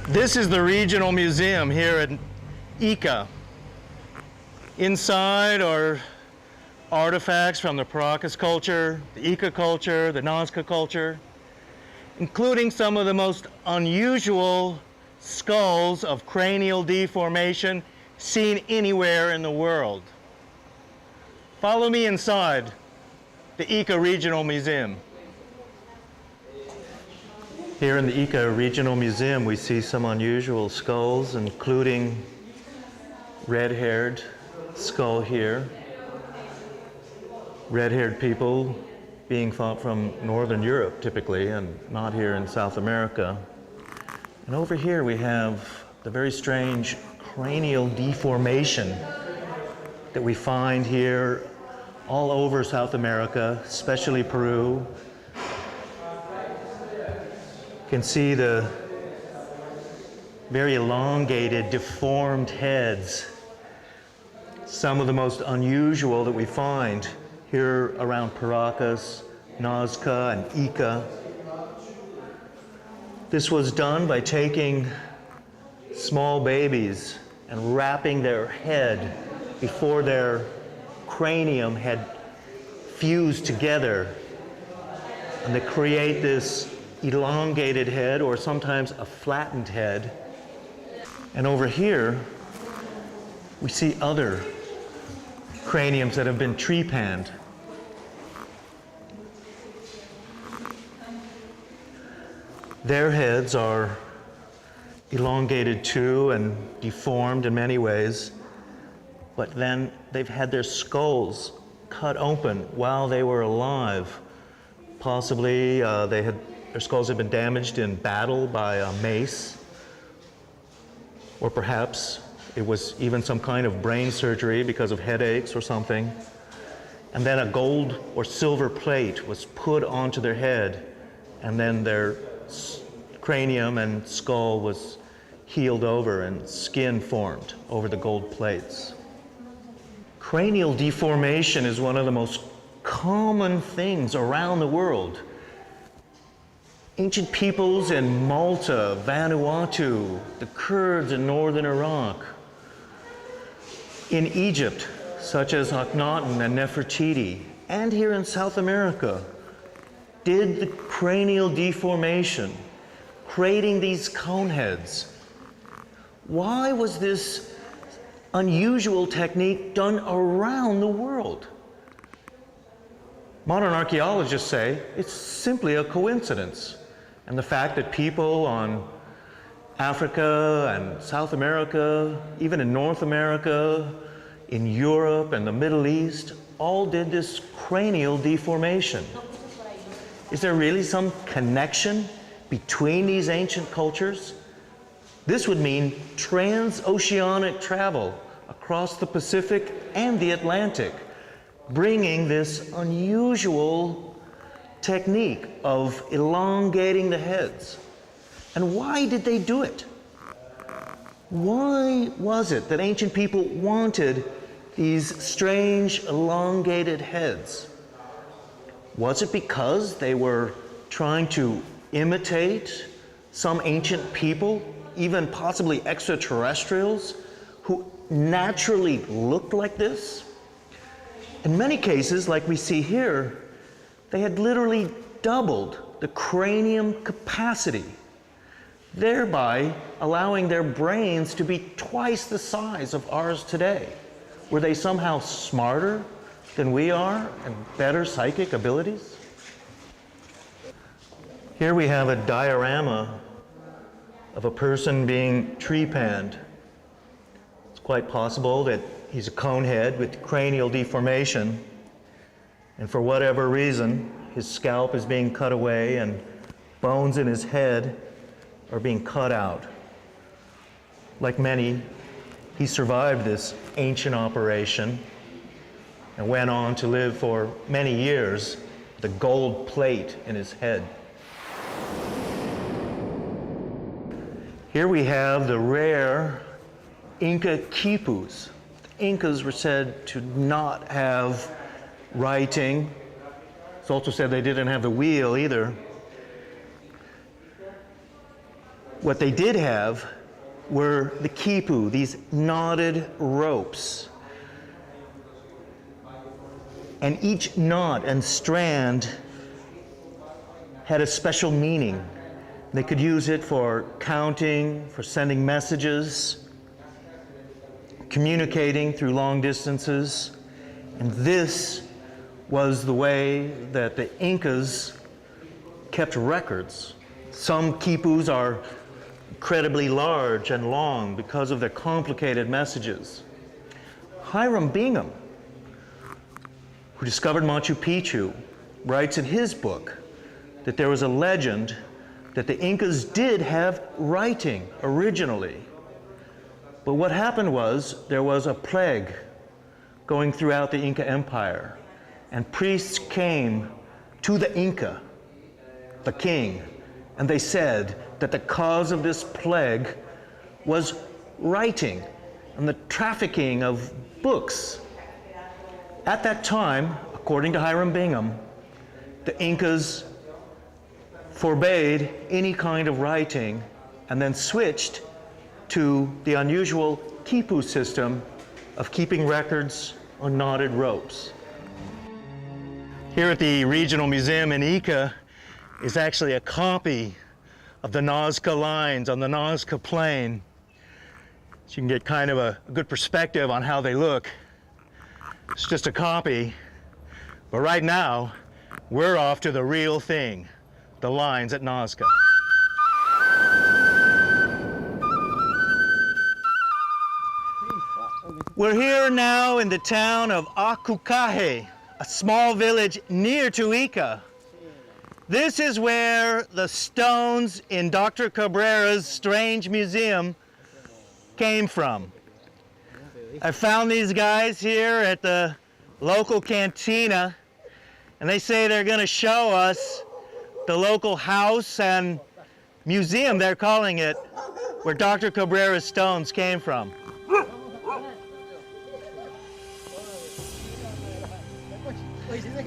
This is the regional museum here at Ica. Inside are artifacts from the Paracas culture, the Ica culture, the Nazca culture, including some of the most unusual skulls of cranial deformation seen anywhere in the world. Follow me inside the Ica Regional Museum. Here in the Ica Regional Museum, we see some unusual skulls, including red-haired skull here. Red-haired people being thought from Northern Europe, typically, and not here in South America. And over here we have the very strange cranial deformation that we find here all over South America, especially Peru. You can see the very elongated, deformed heads, some of the most unusual that we find here around Paracas, Nazca, and Ica. This was done by taking small babies and wrapping their head before their cranium had fused together, and they create this elongated head, or sometimes a flattened head. And over here, we see other craniums that have been trepanned. Their heads are elongated too and deformed in many ways, but then they've had their skulls cut open while they were alive. Possibly their skulls had been damaged in battle by a mace, or perhaps it was even some kind of brain surgery because of headaches or something. And then a gold or silver plate was put onto their head, and then their cranium and skull was healed over and skin formed over the gold plates. Cranial deformation is one of the most common things around the world. Ancient peoples in Malta, Vanuatu, the Kurds in northern Iraq. In Egypt, such as Akhenaten and Nefertiti, and here in South America, did the cranial deformation, creating these cone heads. Why was this unusual technique done around the world? Modern archaeologists say it's simply a coincidence. And the fact that people on Africa and South America, even in North America, in Europe and the Middle East, all did this cranial deformation. Is there really some connection between these ancient cultures? This would mean transoceanic travel across the Pacific and the Atlantic, bringing this unusual technique of elongating the heads. And why did they do it? Why was it that ancient people wanted these strange elongated heads? Was it because they were trying to imitate some ancient people, even possibly extraterrestrials, who naturally looked like this? In many cases, like we see here, they had literally doubled the cranium capacity, thereby allowing their brains to be twice the size of ours today. Were they somehow smarter than we are and better psychic abilities? Here we have a diorama of a person being trepanned. It's quite possible that he's a conehead with cranial deformation, and for whatever reason, his scalp is being cut away and bones in his head are being cut out. Like many, he survived this ancient operation and went on to live for many years with a gold plate in his head. Here we have the rare Inca quipus. The Incas were said to not have writing. It's also said they didn't have the wheel either. What they did have were the quipu, these knotted ropes. And each knot and strand had a special meaning. They could use it for counting, for sending messages, communicating through long distances. And this was the way that the Incas kept records. Some quipus are incredibly large and long because of their complicated messages. Hiram Bingham, who discovered Machu Picchu, writes in his book that there was a legend that the Incas did have writing originally. But what happened was there was a plague going throughout the Inca Empire, and priests came to the Inca, the king, and they said that the cause of this plague was writing and the trafficking of books. At that time, according to Hiram Bingham, the Incas forbade any kind of writing and then switched to the unusual quipu system of keeping records on knotted ropes. Here at the Regional Museum in Ica is actually a copy of the Nazca lines on the Nazca Plain. So you can get kind of a good perspective on how they look. It's just a copy, but right now, we're off to the real thing, the lines at Nazca. We're here now in the town of Acucaje, a small village near to Ica. This is where the stones in Dr. Cabrera's strange museum came from. I found these guys here at the local cantina, and they say they're going to show us the local house and museum, they're calling it, where Dr. Cabrera's stones came from.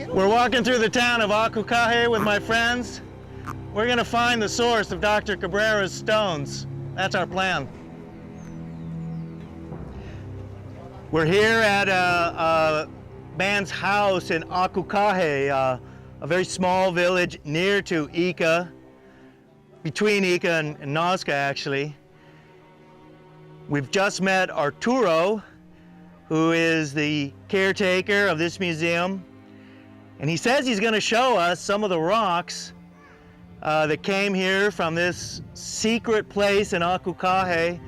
We're walking through the town of Acucaje with my friends. We're going to find the source of Dr. Cabrera's stones. That's our plan. We're here at a man's house in Akukahe, a very small village near to Ica, between Ica and Nazca actually. We've just met Arturo, who is the caretaker of this museum, and he says he's going to show us some of the rocks that came here from this secret place in Akukahe,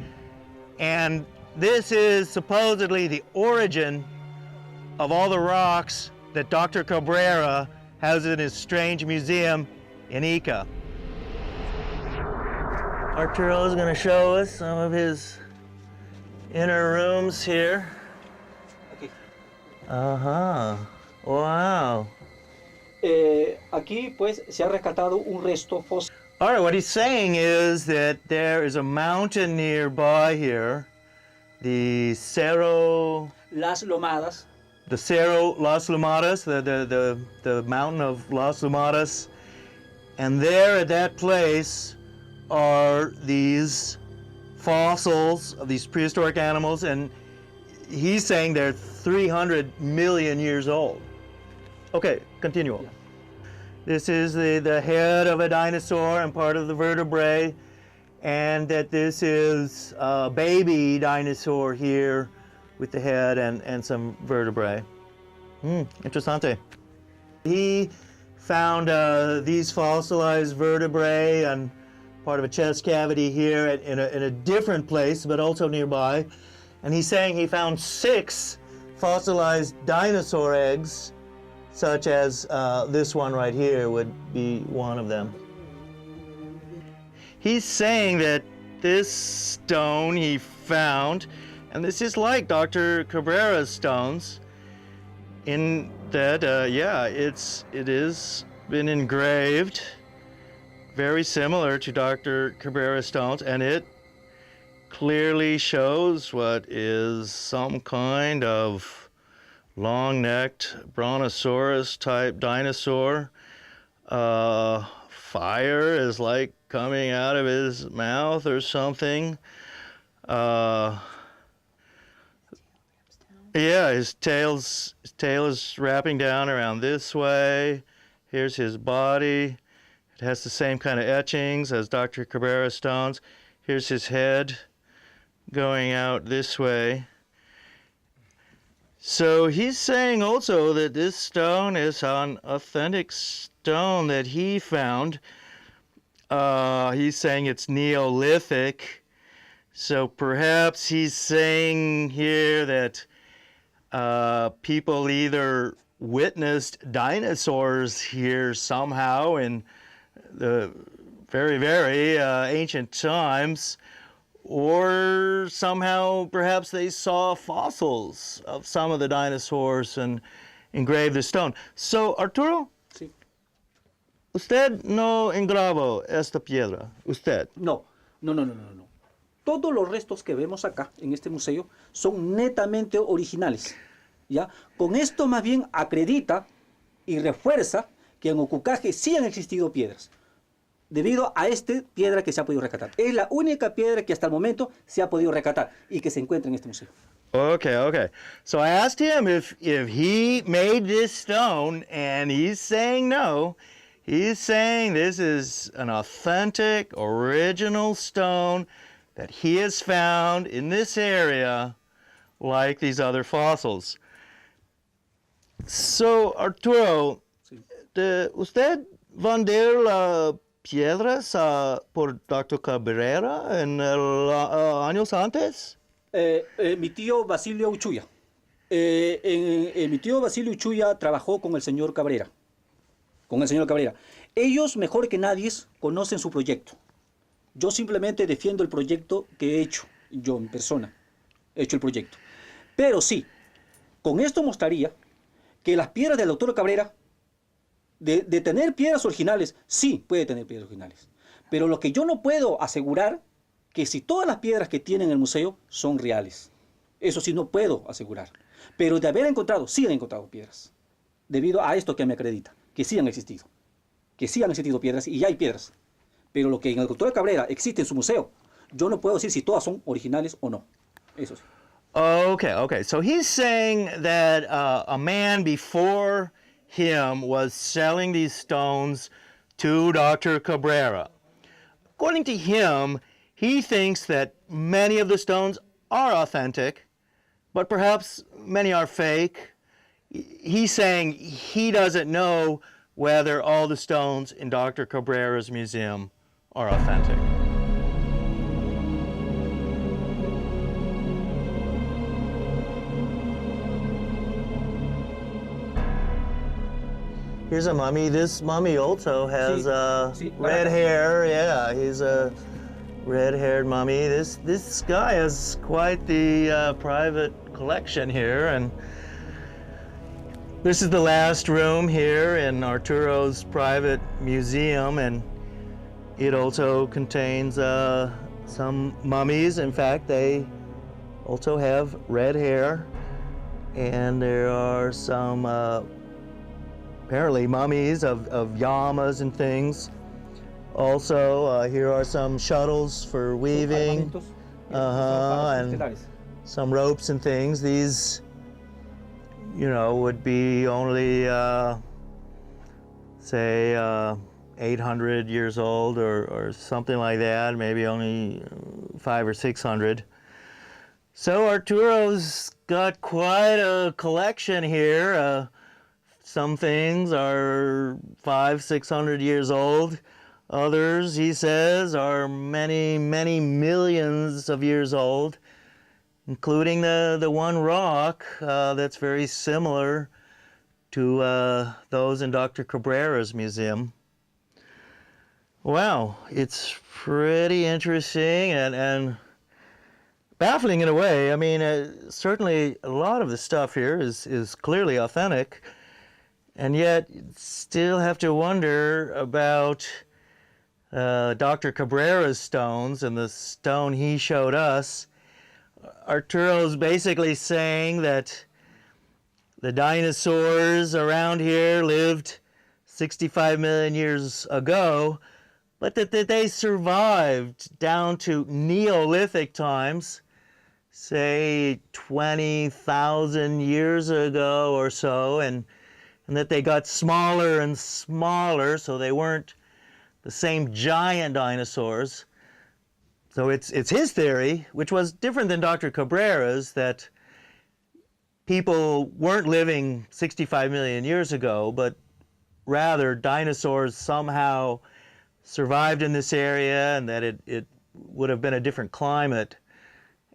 and this is supposedly the origin of all the rocks that Dr. Cabrera has in his strange museum in Ica. Arturo is going to show us some of his inner rooms here. Aquí. Wow. Aquí pues se ha rescatado un resto fósil. All right, what he's saying is that there is a mountain nearby here, the Cerro Las Lomadas. The Cerro Las Lomadas, the mountain of Las Lomadas, and there at that place are these fossils of these prehistoric animals, and he's saying they're 300 million years old. Okay, continue. Yeah. This is the head of a dinosaur and part of the vertebrae, and that this is a baby dinosaur here with the head and some vertebrae. Interessante. He found these fossilized vertebrae and part of a chest cavity here in a different place, but also nearby. And he's saying he found 6 fossilized dinosaur eggs, such as this one right here would be one of them. He's saying that this stone he found, and this is like Dr. Cabrera's stones, in that, yeah, it is been engraved, very similar to Dr. Cabrera's stones, and it clearly shows what is some kind of long-necked brontosaurus-type dinosaur. Fire is like coming out of his mouth or something. Yeah, his tail is wrapping down around this way. Here's his body. It has the same kind of etchings as Dr. Cabrera's stones. Here's his head going out this way. So he's saying also that this stone is an authentic stone that he found. He's saying it's Neolithic. So perhaps he's saying here that people either witnessed dinosaurs here somehow in the very, very ancient times, or somehow perhaps they saw fossils of some of the dinosaurs and engraved the stone. So, Arturo, Sí. ¿Usted no engravó esta piedra? ¿Usted? No. Todos los restos que vemos acá en este museo son netamente originales, ¿ya? Con esto más bien acredita y refuerza que en Okukaje sí han existido piedras, debido a esta piedra que se ha podido rescatar. Es la única piedra que hasta el momento se ha podido rescatar y que se encuentra en este museo. Okay. So I asked him if he made this stone, and he's saying no. He's saying this is an authentic, original stone that he has found in this area, like these other fossils. So, Arturo, Sí. ¿Usted vender piedras por Dr. Cabrera en años antes? Mi tío Basilio Uchuya. Mi tío Basilio Uchuya trabajó con el señor Cabrera. Ellos, mejor que nadie, conocen su proyecto. Yo simplemente defiendo el proyecto que he hecho, yo en persona. He hecho el proyecto. Pero sí, con esto mostraría que las piedras del doctor Cabrera, de tener piedras originales, sí puede tener piedras originales. Pero lo que yo no puedo asegurar, que si todas las piedras que tiene en el museo son reales. Eso sí no puedo asegurar. Pero de haber encontrado, sí han encontrado piedras. Debido a esto que me acredita, que sí han existido. Que sí han existido piedras y hay piedras. Pero lo que en el doctor Cabrera existe en su museo, yo no puedo decir si todas son originales o no. Eso sí. Okay. So he's saying that a man before him was selling these stones to Dr. Cabrera. According to him, he thinks that many of the stones are authentic, but perhaps many are fake. He's saying he doesn't know whether all the stones in Dr. Cabrera's museum are authentic. Here's a mummy. This mummy also has red hair. Yeah, he's a red-haired mummy. This guy has quite the private collection here, and this is the last room here in Arturo's private museum, and it also contains some mummies. In fact, they also have red hair, and there are some apparently mummies of llamas and things. Also, here are some shuttles for weaving, and some ropes and things. These, you know, would be only, say, 800 years old or something like that, maybe only 500 or 600. So Arturo's got quite a collection here. Some things are 500, 600 years old. Others, he says, are many, many millions of years old, including the one rock that's very similar to those in Dr. Cabrera's museum. Wow, it's pretty interesting and baffling in a way. I mean, certainly a lot of the stuff here is clearly authentic, and yet you still have to wonder about Dr. Cabrera's stones and the stone he showed us. Arturo's basically saying that the dinosaurs around here lived 65 million years ago, but that they survived down to Neolithic times, say 20,000 years ago or so, and that they got smaller and smaller, so they weren't the same giant dinosaurs. So it's his theory, which was different than Dr. Cabrera's, that people weren't living 65 million years ago, but rather dinosaurs somehow survived in this area, and that it would have been a different climate,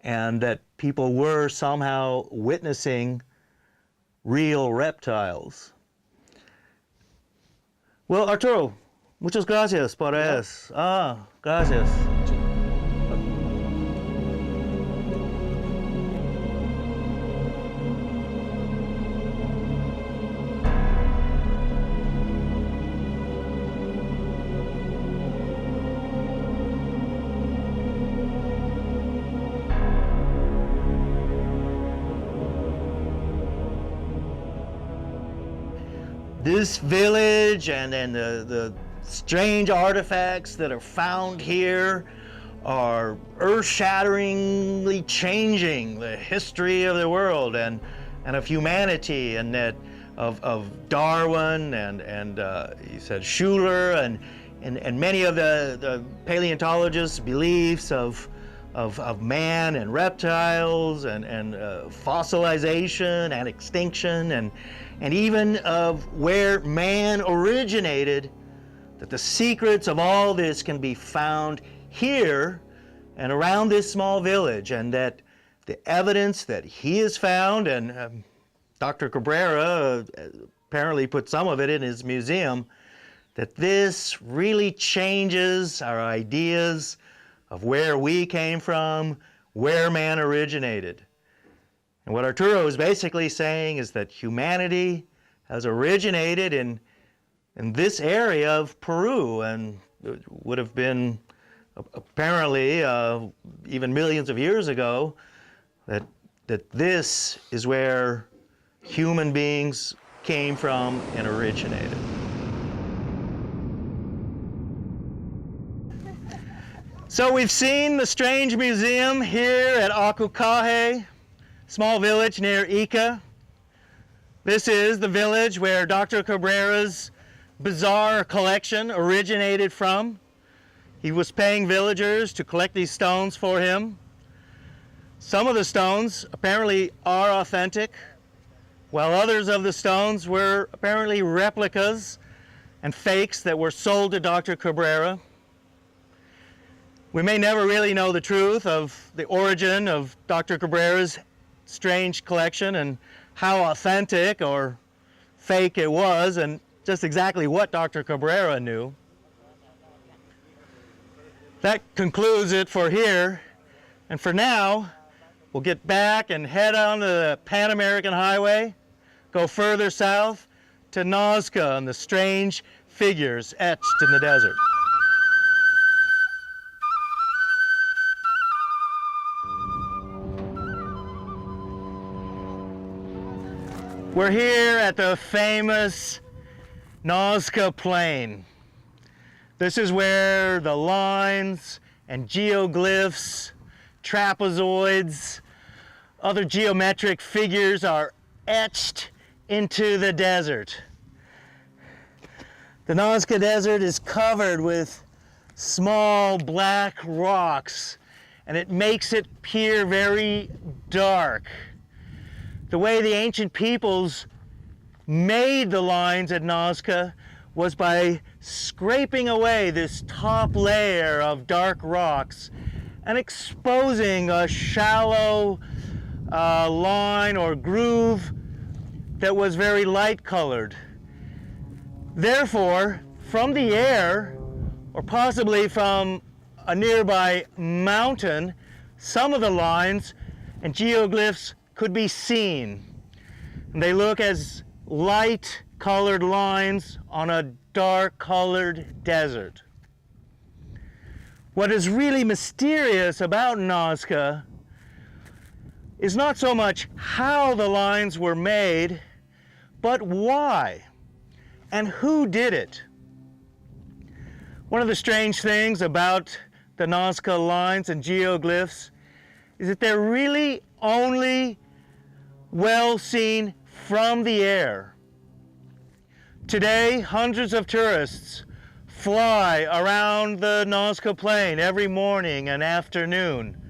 and that people were somehow witnessing real reptiles. Well, Arturo, muchas gracias por eso. Gracias. This village and the strange artifacts that are found here are earth-shatteringly changing the history of the world and of humanity, and that of Darwin and he said Schuller and many of the paleontologists' beliefs of man and reptiles and fossilization and extinction and even of where man originated, that the secrets of all this can be found here and around this small village, and that the evidence that he has found, and Dr. Cabrera apparently put some of it in his museum, that this really changes our ideas of where we came from, where man originated. And what Arturo is basically saying is that humanity has originated in this area of Peru, and it would have been apparently even millions of years ago, that this is where human beings came from and originated. So we've seen the strange museum here at Akukahe. small village near Ica. This is the village where Dr. Cabrera's bizarre collection originated from. He was paying villagers to collect these stones for him. Some of the stones apparently are authentic, while others of the stones were apparently replicas and fakes that were sold to Dr. Cabrera. We may never really know the truth of the origin of Dr. Cabrera's strange collection and how authentic or fake it was, and just exactly what Dr. Cabrera knew. That concludes it for here, and for now, we'll get back and head on the Pan American Highway, go further south to Nazca and the strange figures etched in the desert. We're here at the famous Nazca Plain. This is where the lines and geoglyphs, trapezoids, other geometric figures are etched into the desert. The Nazca Desert is covered with small black rocks, and it makes it appear very dark. The way the ancient peoples made the lines at Nazca was by scraping away this top layer of dark rocks and exposing a shallow line or groove that was very light colored. Therefore, from the air, or possibly from a nearby mountain, some of the lines and geoglyphs could be seen. And they look as light colored lines on a dark colored desert. What is really mysterious about Nazca is not so much how the lines were made, but why and who did it. One of the strange things about the Nazca lines and geoglyphs is that they're really only well seen from the air. Today, hundreds of tourists fly around the Nazca Plain every morning and afternoon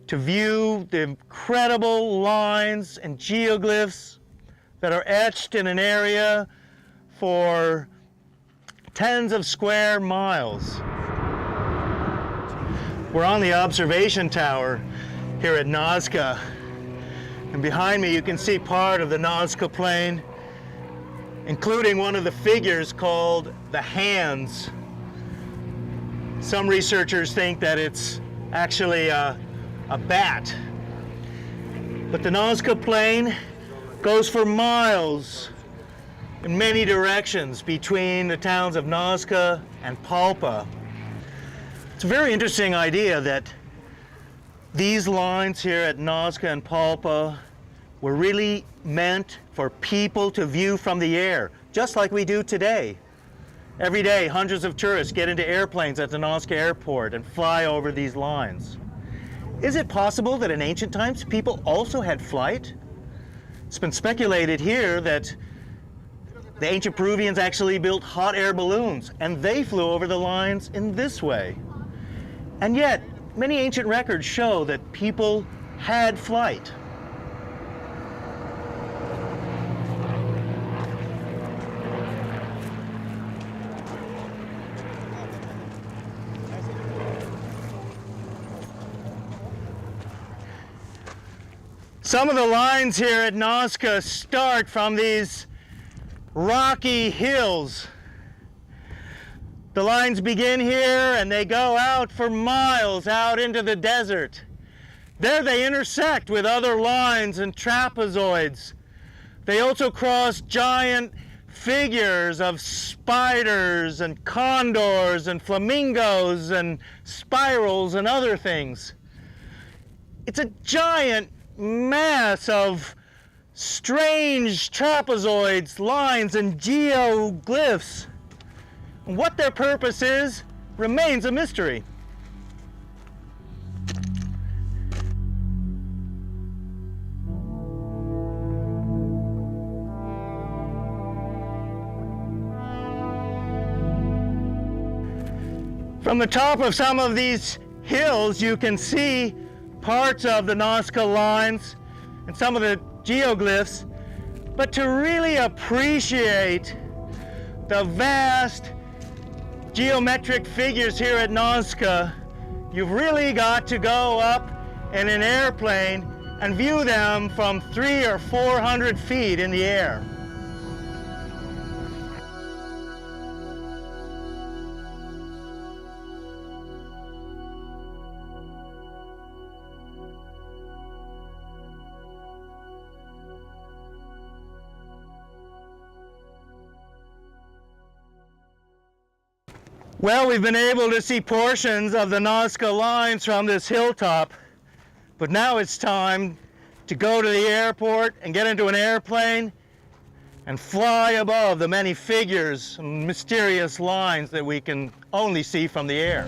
to view the incredible lines and geoglyphs that are etched in an area for tens of square miles. We're on the observation tower here at Nazca, and behind me you can see part of the Nazca Plain, including one of the figures called the hands. Some researchers think that it's actually a bat. But the Nazca Plain goes for miles in many directions between the towns of Nazca and Palpa. It's a very interesting idea that these lines here at Nazca and Palpa were really meant for people to view from the air, just like we do today. Every day, hundreds of tourists get into airplanes at the Nazca airport and fly over these lines. Is it possible that in ancient times people also had flight? It's been speculated here that the ancient Peruvians actually built hot air balloons, and they flew over the lines in this way. And yet, many ancient records show that people had flight. Some of the lines here at Nazca start from these rocky hills. The lines begin here and they go out for miles out into the desert. There they intersect with other lines and trapezoids. They also cross giant figures of spiders and condors and flamingos and spirals and other things. It's a giant mass of strange trapezoids, lines, and geoglyphs. And what their purpose is remains a mystery. From the top of some of these hills, you can see parts of the Nazca lines and some of the geoglyphs, but to really appreciate the vast geometric figures here at Nazca, you've really got to go up in an airplane and view them from 300 or 400 feet in the air. Well, we've been able to see portions of the Nazca lines from this hilltop, but now it's time to go to the airport and get into an airplane and fly above the many figures and mysterious lines that we can only see from the air.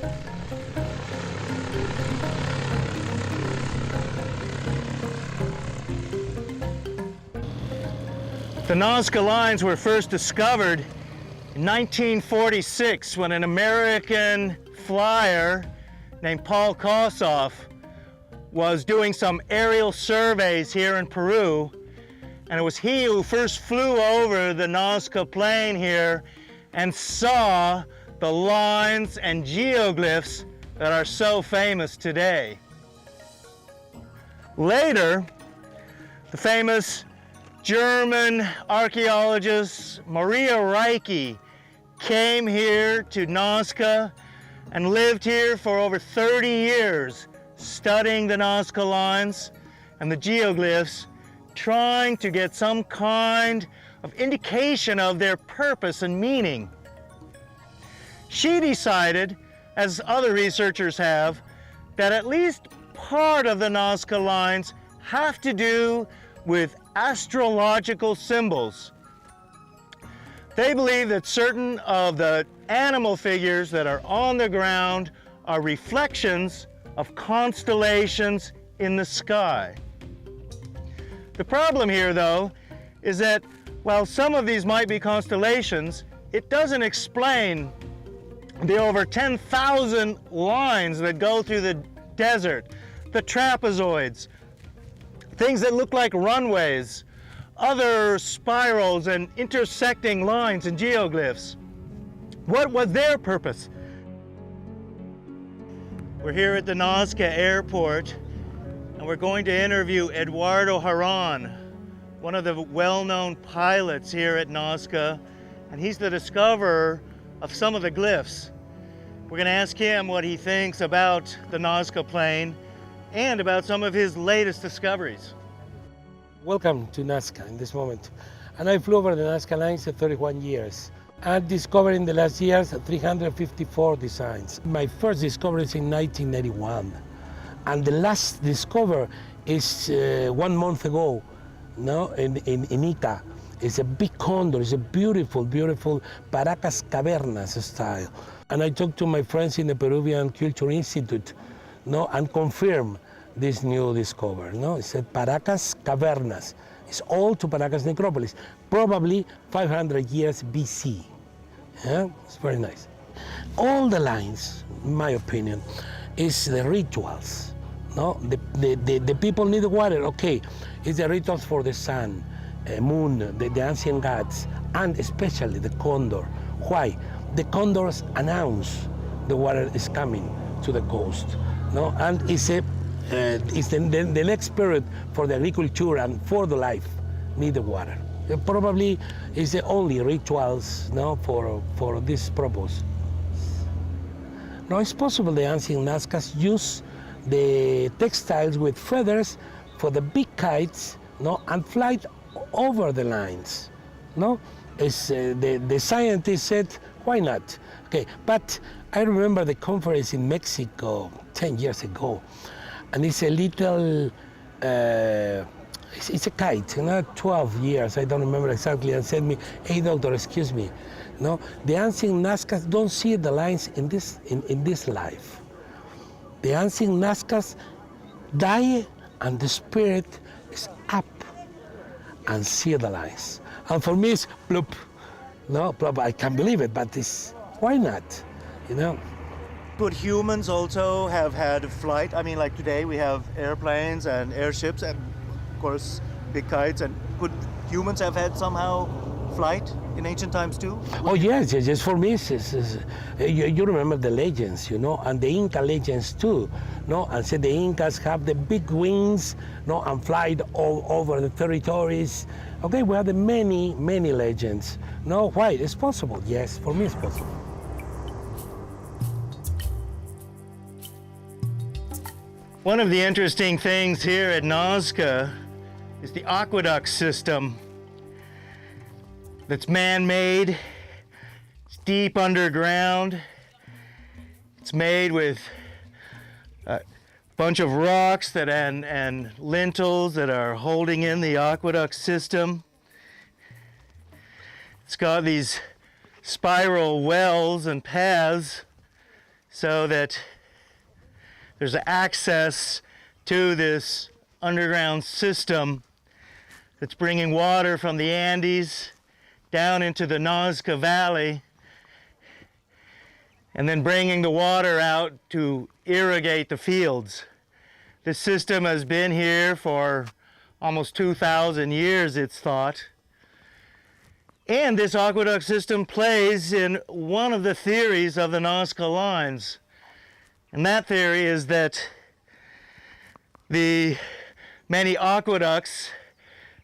The Nazca lines were first discovered in 1946, when an American flyer named Paul Kossoff was doing some aerial surveys here in Peru, and it was he who first flew over the Nazca plain here and saw the lines and geoglyphs that are so famous today. Later, the famous German archaeologist Maria Reike came here to Nazca and lived here for over 30 years, studying the Nazca lines and the geoglyphs, trying to get some kind of indication of their purpose and meaning. She decided, as other researchers have, that at least part of the Nazca lines have to do with astrological symbols. They believe that certain of the animal figures that are on the ground are reflections of constellations in the sky. The problem here, though, is that while some of these might be constellations, it doesn't explain the over 10,000 lines that go through the desert, the trapezoids, things that look like runways, other spirals and intersecting lines and geoglyphs. What was their purpose? We're here at the Nazca airport, and we're going to interview Eduardo Haran, one of the well-known pilots here at Nazca, and he's the discoverer of some of the glyphs. We're going to ask him what he thinks about the Nazca plain and about some of his latest discoveries. Welcome to Nazca in this moment. And I flew over the Nazca lines for 31 years. I discovered in the last years 354 designs. My first discovery is in 1991. And the last discovery is 1 month ago, no, in Ica. It's a big condor, it's a beautiful, beautiful Paracas Cavernas style. And I talked to my friends in the Peruvian Culture Institute, no, and confirmed this new discovery. No? It's at Paracas Cavernas. It's all to Paracas necropolis, probably 500 years BC. Yeah? It's very nice. All the lines, in my opinion, is the rituals. No? The people need water, okay. It's the rituals for the sun, moon, the ancient gods, and especially the condor. Why? The condors announce the water is coming to the coast. No? And it's the next period for the agriculture and for the life need the water. It probably is the only rituals, no, for this purpose. Now it's possible the ancient Nazcas use the textiles with feathers for the big kites, no, and fly over the lines. No, as the scientists said, why not? Okay, but I remember the conference in Mexico 10 years ago. And it's a little, it's a kite, 12 years, I don't remember exactly, and said me, hey doctor, excuse me, no, the ancient Nazcas don't see the lines in this life. The ancient Nazcas die and the spirit is up and see the lines. And for me it's plop, no, plop, I can't believe it, but it's, why not, you know? could humans also have had flight? I mean, like today we have airplanes and airships and, of course, big kites. And could humans have had somehow flight in ancient times too? Oh yes. For me, you remember the legends, you know, and the Inca legends too, no? And say the Incas have the big wings, no, and fly all over the territories. Okay, we have the many legends. No, why? It's possible. Yes, for me it's possible. One of the interesting things here at Nazca is the aqueduct system that's man-made. It's deep underground. It's made with a bunch of rocks and lintels that are holding in the aqueduct system. It's got these spiral wells and paths so that there's access to this underground system that's bringing water from the Andes down into the Nazca Valley and then bringing the water out to irrigate the fields. This system has been here for almost 2,000 years, it's thought. And this aqueduct system plays in one of the theories of the Nazca lines. And that theory is that the many aqueducts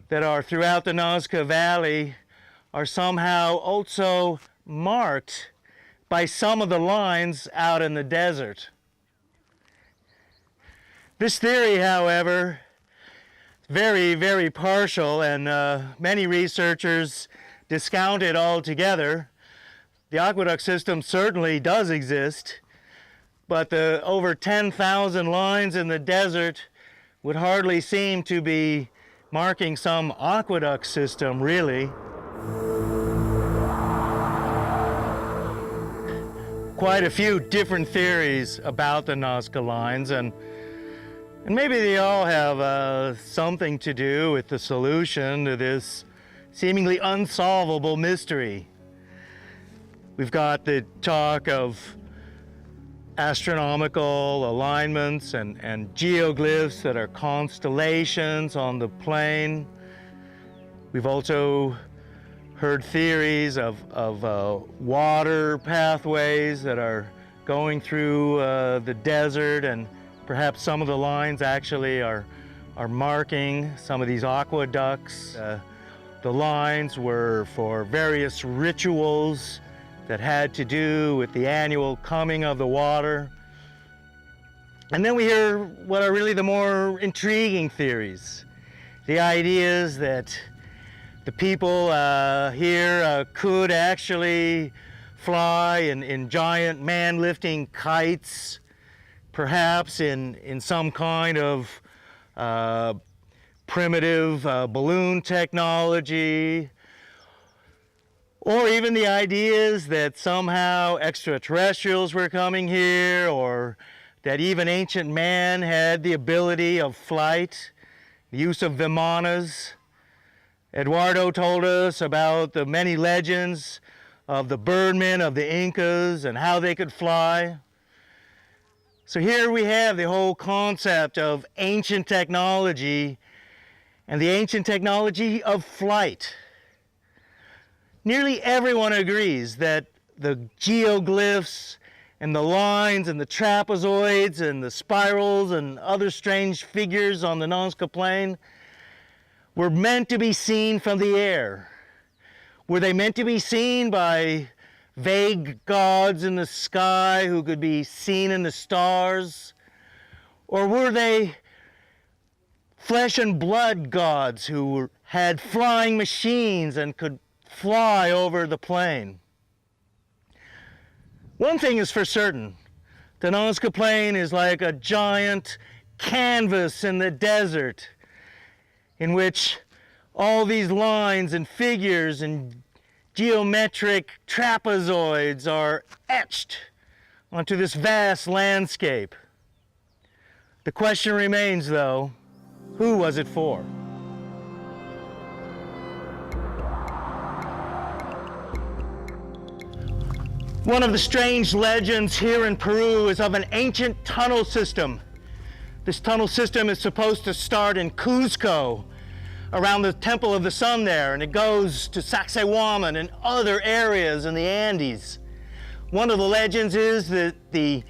that are throughout the Nazca Valley are somehow also marked by some of the lines out in the desert. This theory, however, is very partial, and many researchers discount it altogether. The aqueduct system certainly does exist, but the over 10,000 lines in the desert would hardly seem to be marking some aqueduct system, really. Quite a few different theories about the Nazca lines, and maybe they all have something to do with the solution to this seemingly unsolvable mystery. We've got the talk of astronomical alignments and geoglyphs that are constellations on the plain. We've also heard theories of water pathways that are going through the desert, and perhaps some of the lines actually are marking some of these aqueducts. The lines were for various rituals that had to do with the annual coming of the water. And then we hear what are really the more intriguing theories. The ideas that the people here could actually fly in giant man-lifting kites, perhaps in some kind of primitive balloon technology, or even the ideas that somehow extraterrestrials were coming here, or that even ancient man had the ability of flight, the use of vimanas. Eduardo told us about the many legends of the birdmen of the Incas and how they could fly. So here we have the whole concept of ancient technology and the ancient technology of flight. Nearly everyone agrees that the geoglyphs and the lines and the trapezoids and the spirals and other strange figures on the Nazca Plain were meant to be seen from the air. Were they meant to be seen by vague gods in the sky who could be seen in the stars? Or were they flesh and blood gods who had flying machines and could fly over the plain? One thing is for certain, the Nazca Plain is like a giant canvas in the desert in which all these lines and figures and geometric trapezoids are etched onto this vast landscape. The question remains, though, who was it for? One of the strange legends here in Peru is of an ancient tunnel system. This tunnel system is supposed to start in Cuzco, around the Temple of the Sun there, and it goes to Sacsayhuaman and other areas in the Andes. One of the legends is that the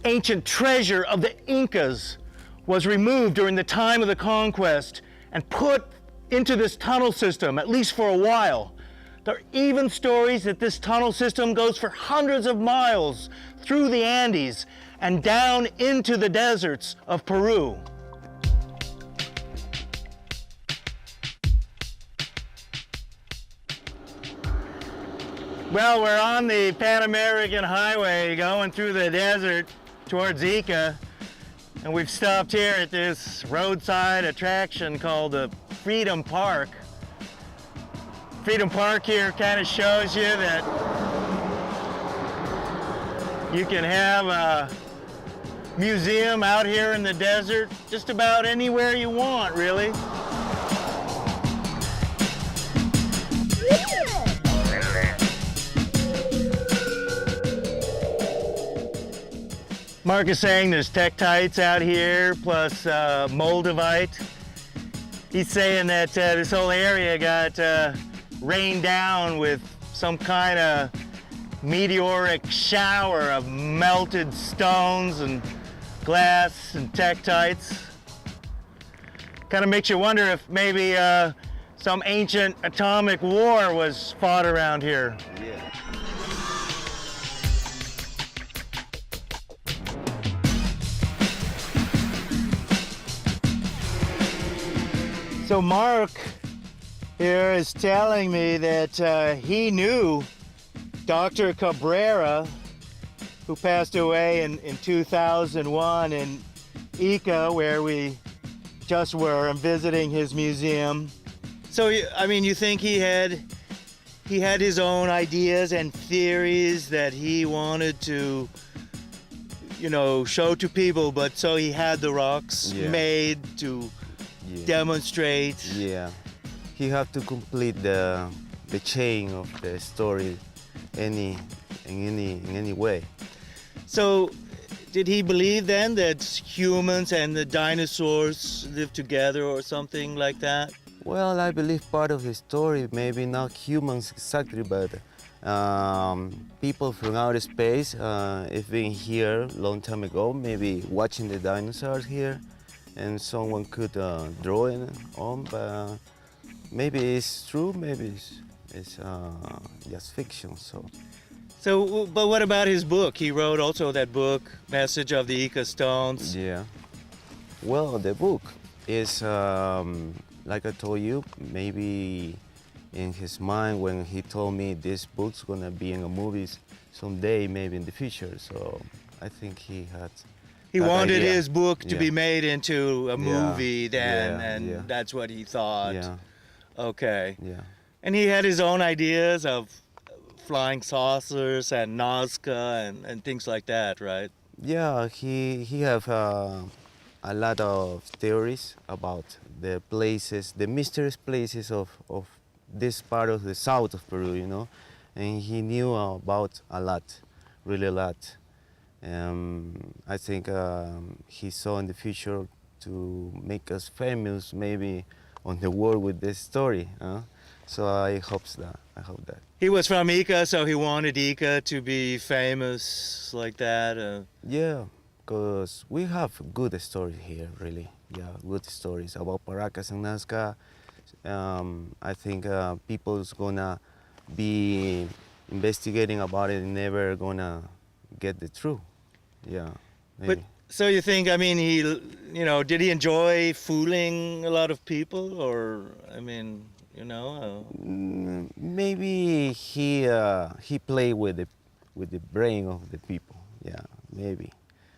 ancient treasure of the Incas was removed during the time of the conquest and put into this tunnel system, at least for a while. There are even stories that this tunnel system goes for hundreds of miles through the Andes and down into the deserts of Peru. Well, we're on the Pan American Highway going through the desert towards Ica, and we've stopped here at this roadside attraction called the Freedom Park. Freedom Park here kind of shows you that you can have a museum out here in the desert just about anywhere you want, really. Mark is saying there's tektites out here, plus moldavite. He's saying that this whole area got rained down with some kind of meteoric shower of melted stones and glass and tektites. Kind of makes you wonder if maybe some ancient atomic war was fought around here. Yeah. So Mark here is telling me that he knew Dr. Cabrera, who passed away in 2001 in Ica, where we just were, and visiting his museum. So, I mean, you think he had his own ideas and theories that he wanted to, you know, show to people, but so he had the rocks made to demonstrate. Yeah, he had to complete the chain of the story in any way. So, did he believe then that humans and the dinosaurs lived together or something like that? Well, I believe part of the story, maybe not humans exactly, but people from outer space have been here a long time ago, maybe watching the dinosaurs here, and someone could draw it on, but maybe it's true, maybe it's just fiction. So, but what about his book? He wrote also that book, Message of the Ica Stones. Yeah. Well, the book is, like I told you, maybe in his mind when he told me this book's gonna be in a movie someday, maybe in the future. So I think he had. He wanted idea. his book to be made into a movie then, and that's what he thought. Yeah. Okay. Yeah. And he had his own ideas of flying saucers and Nazca and things like that, right? Yeah, he have a lot of theories about the places, the mysterious places of this part of the south of Peru, you know, and he knew about a lot, really a lot. I think he saw in the future to make us famous, maybe on the world with this story. So I hope that. He was from Ica, so he wanted Ica to be famous like that. Yeah, because we have good stories here, really. Yeah, good stories about Paracas and Nazca. I think people's gonna be investigating about it and never gonna get the truth. Yeah, maybe. But so you think? I mean, he, you know, did he enjoy fooling a lot of people, or I mean, you know? Maybe he played with the brain of the people. Yeah, maybe,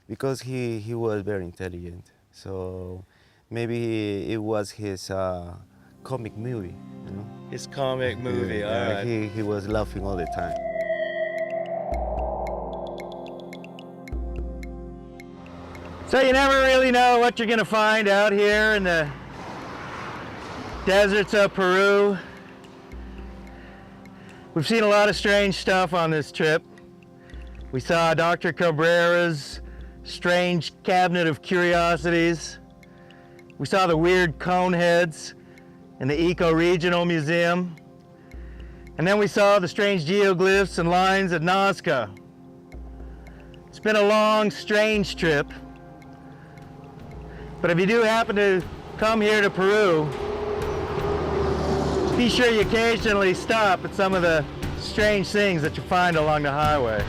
because he was very intelligent. So maybe it was his comic movie, you know. His comic movie. All right. He was laughing all the time. So you never really know what you're gonna find out here in the deserts of Peru. We've seen a lot of strange stuff on this trip. We saw Dr. Cabrera's strange cabinet of curiosities. We saw the weird cone heads in the Eco-Regional Museum. And then we saw the strange geoglyphs and lines at Nazca. It's been a long, strange trip. But if you do happen to come here to Peru, be sure you occasionally stop at some of the strange things that you find along the highway.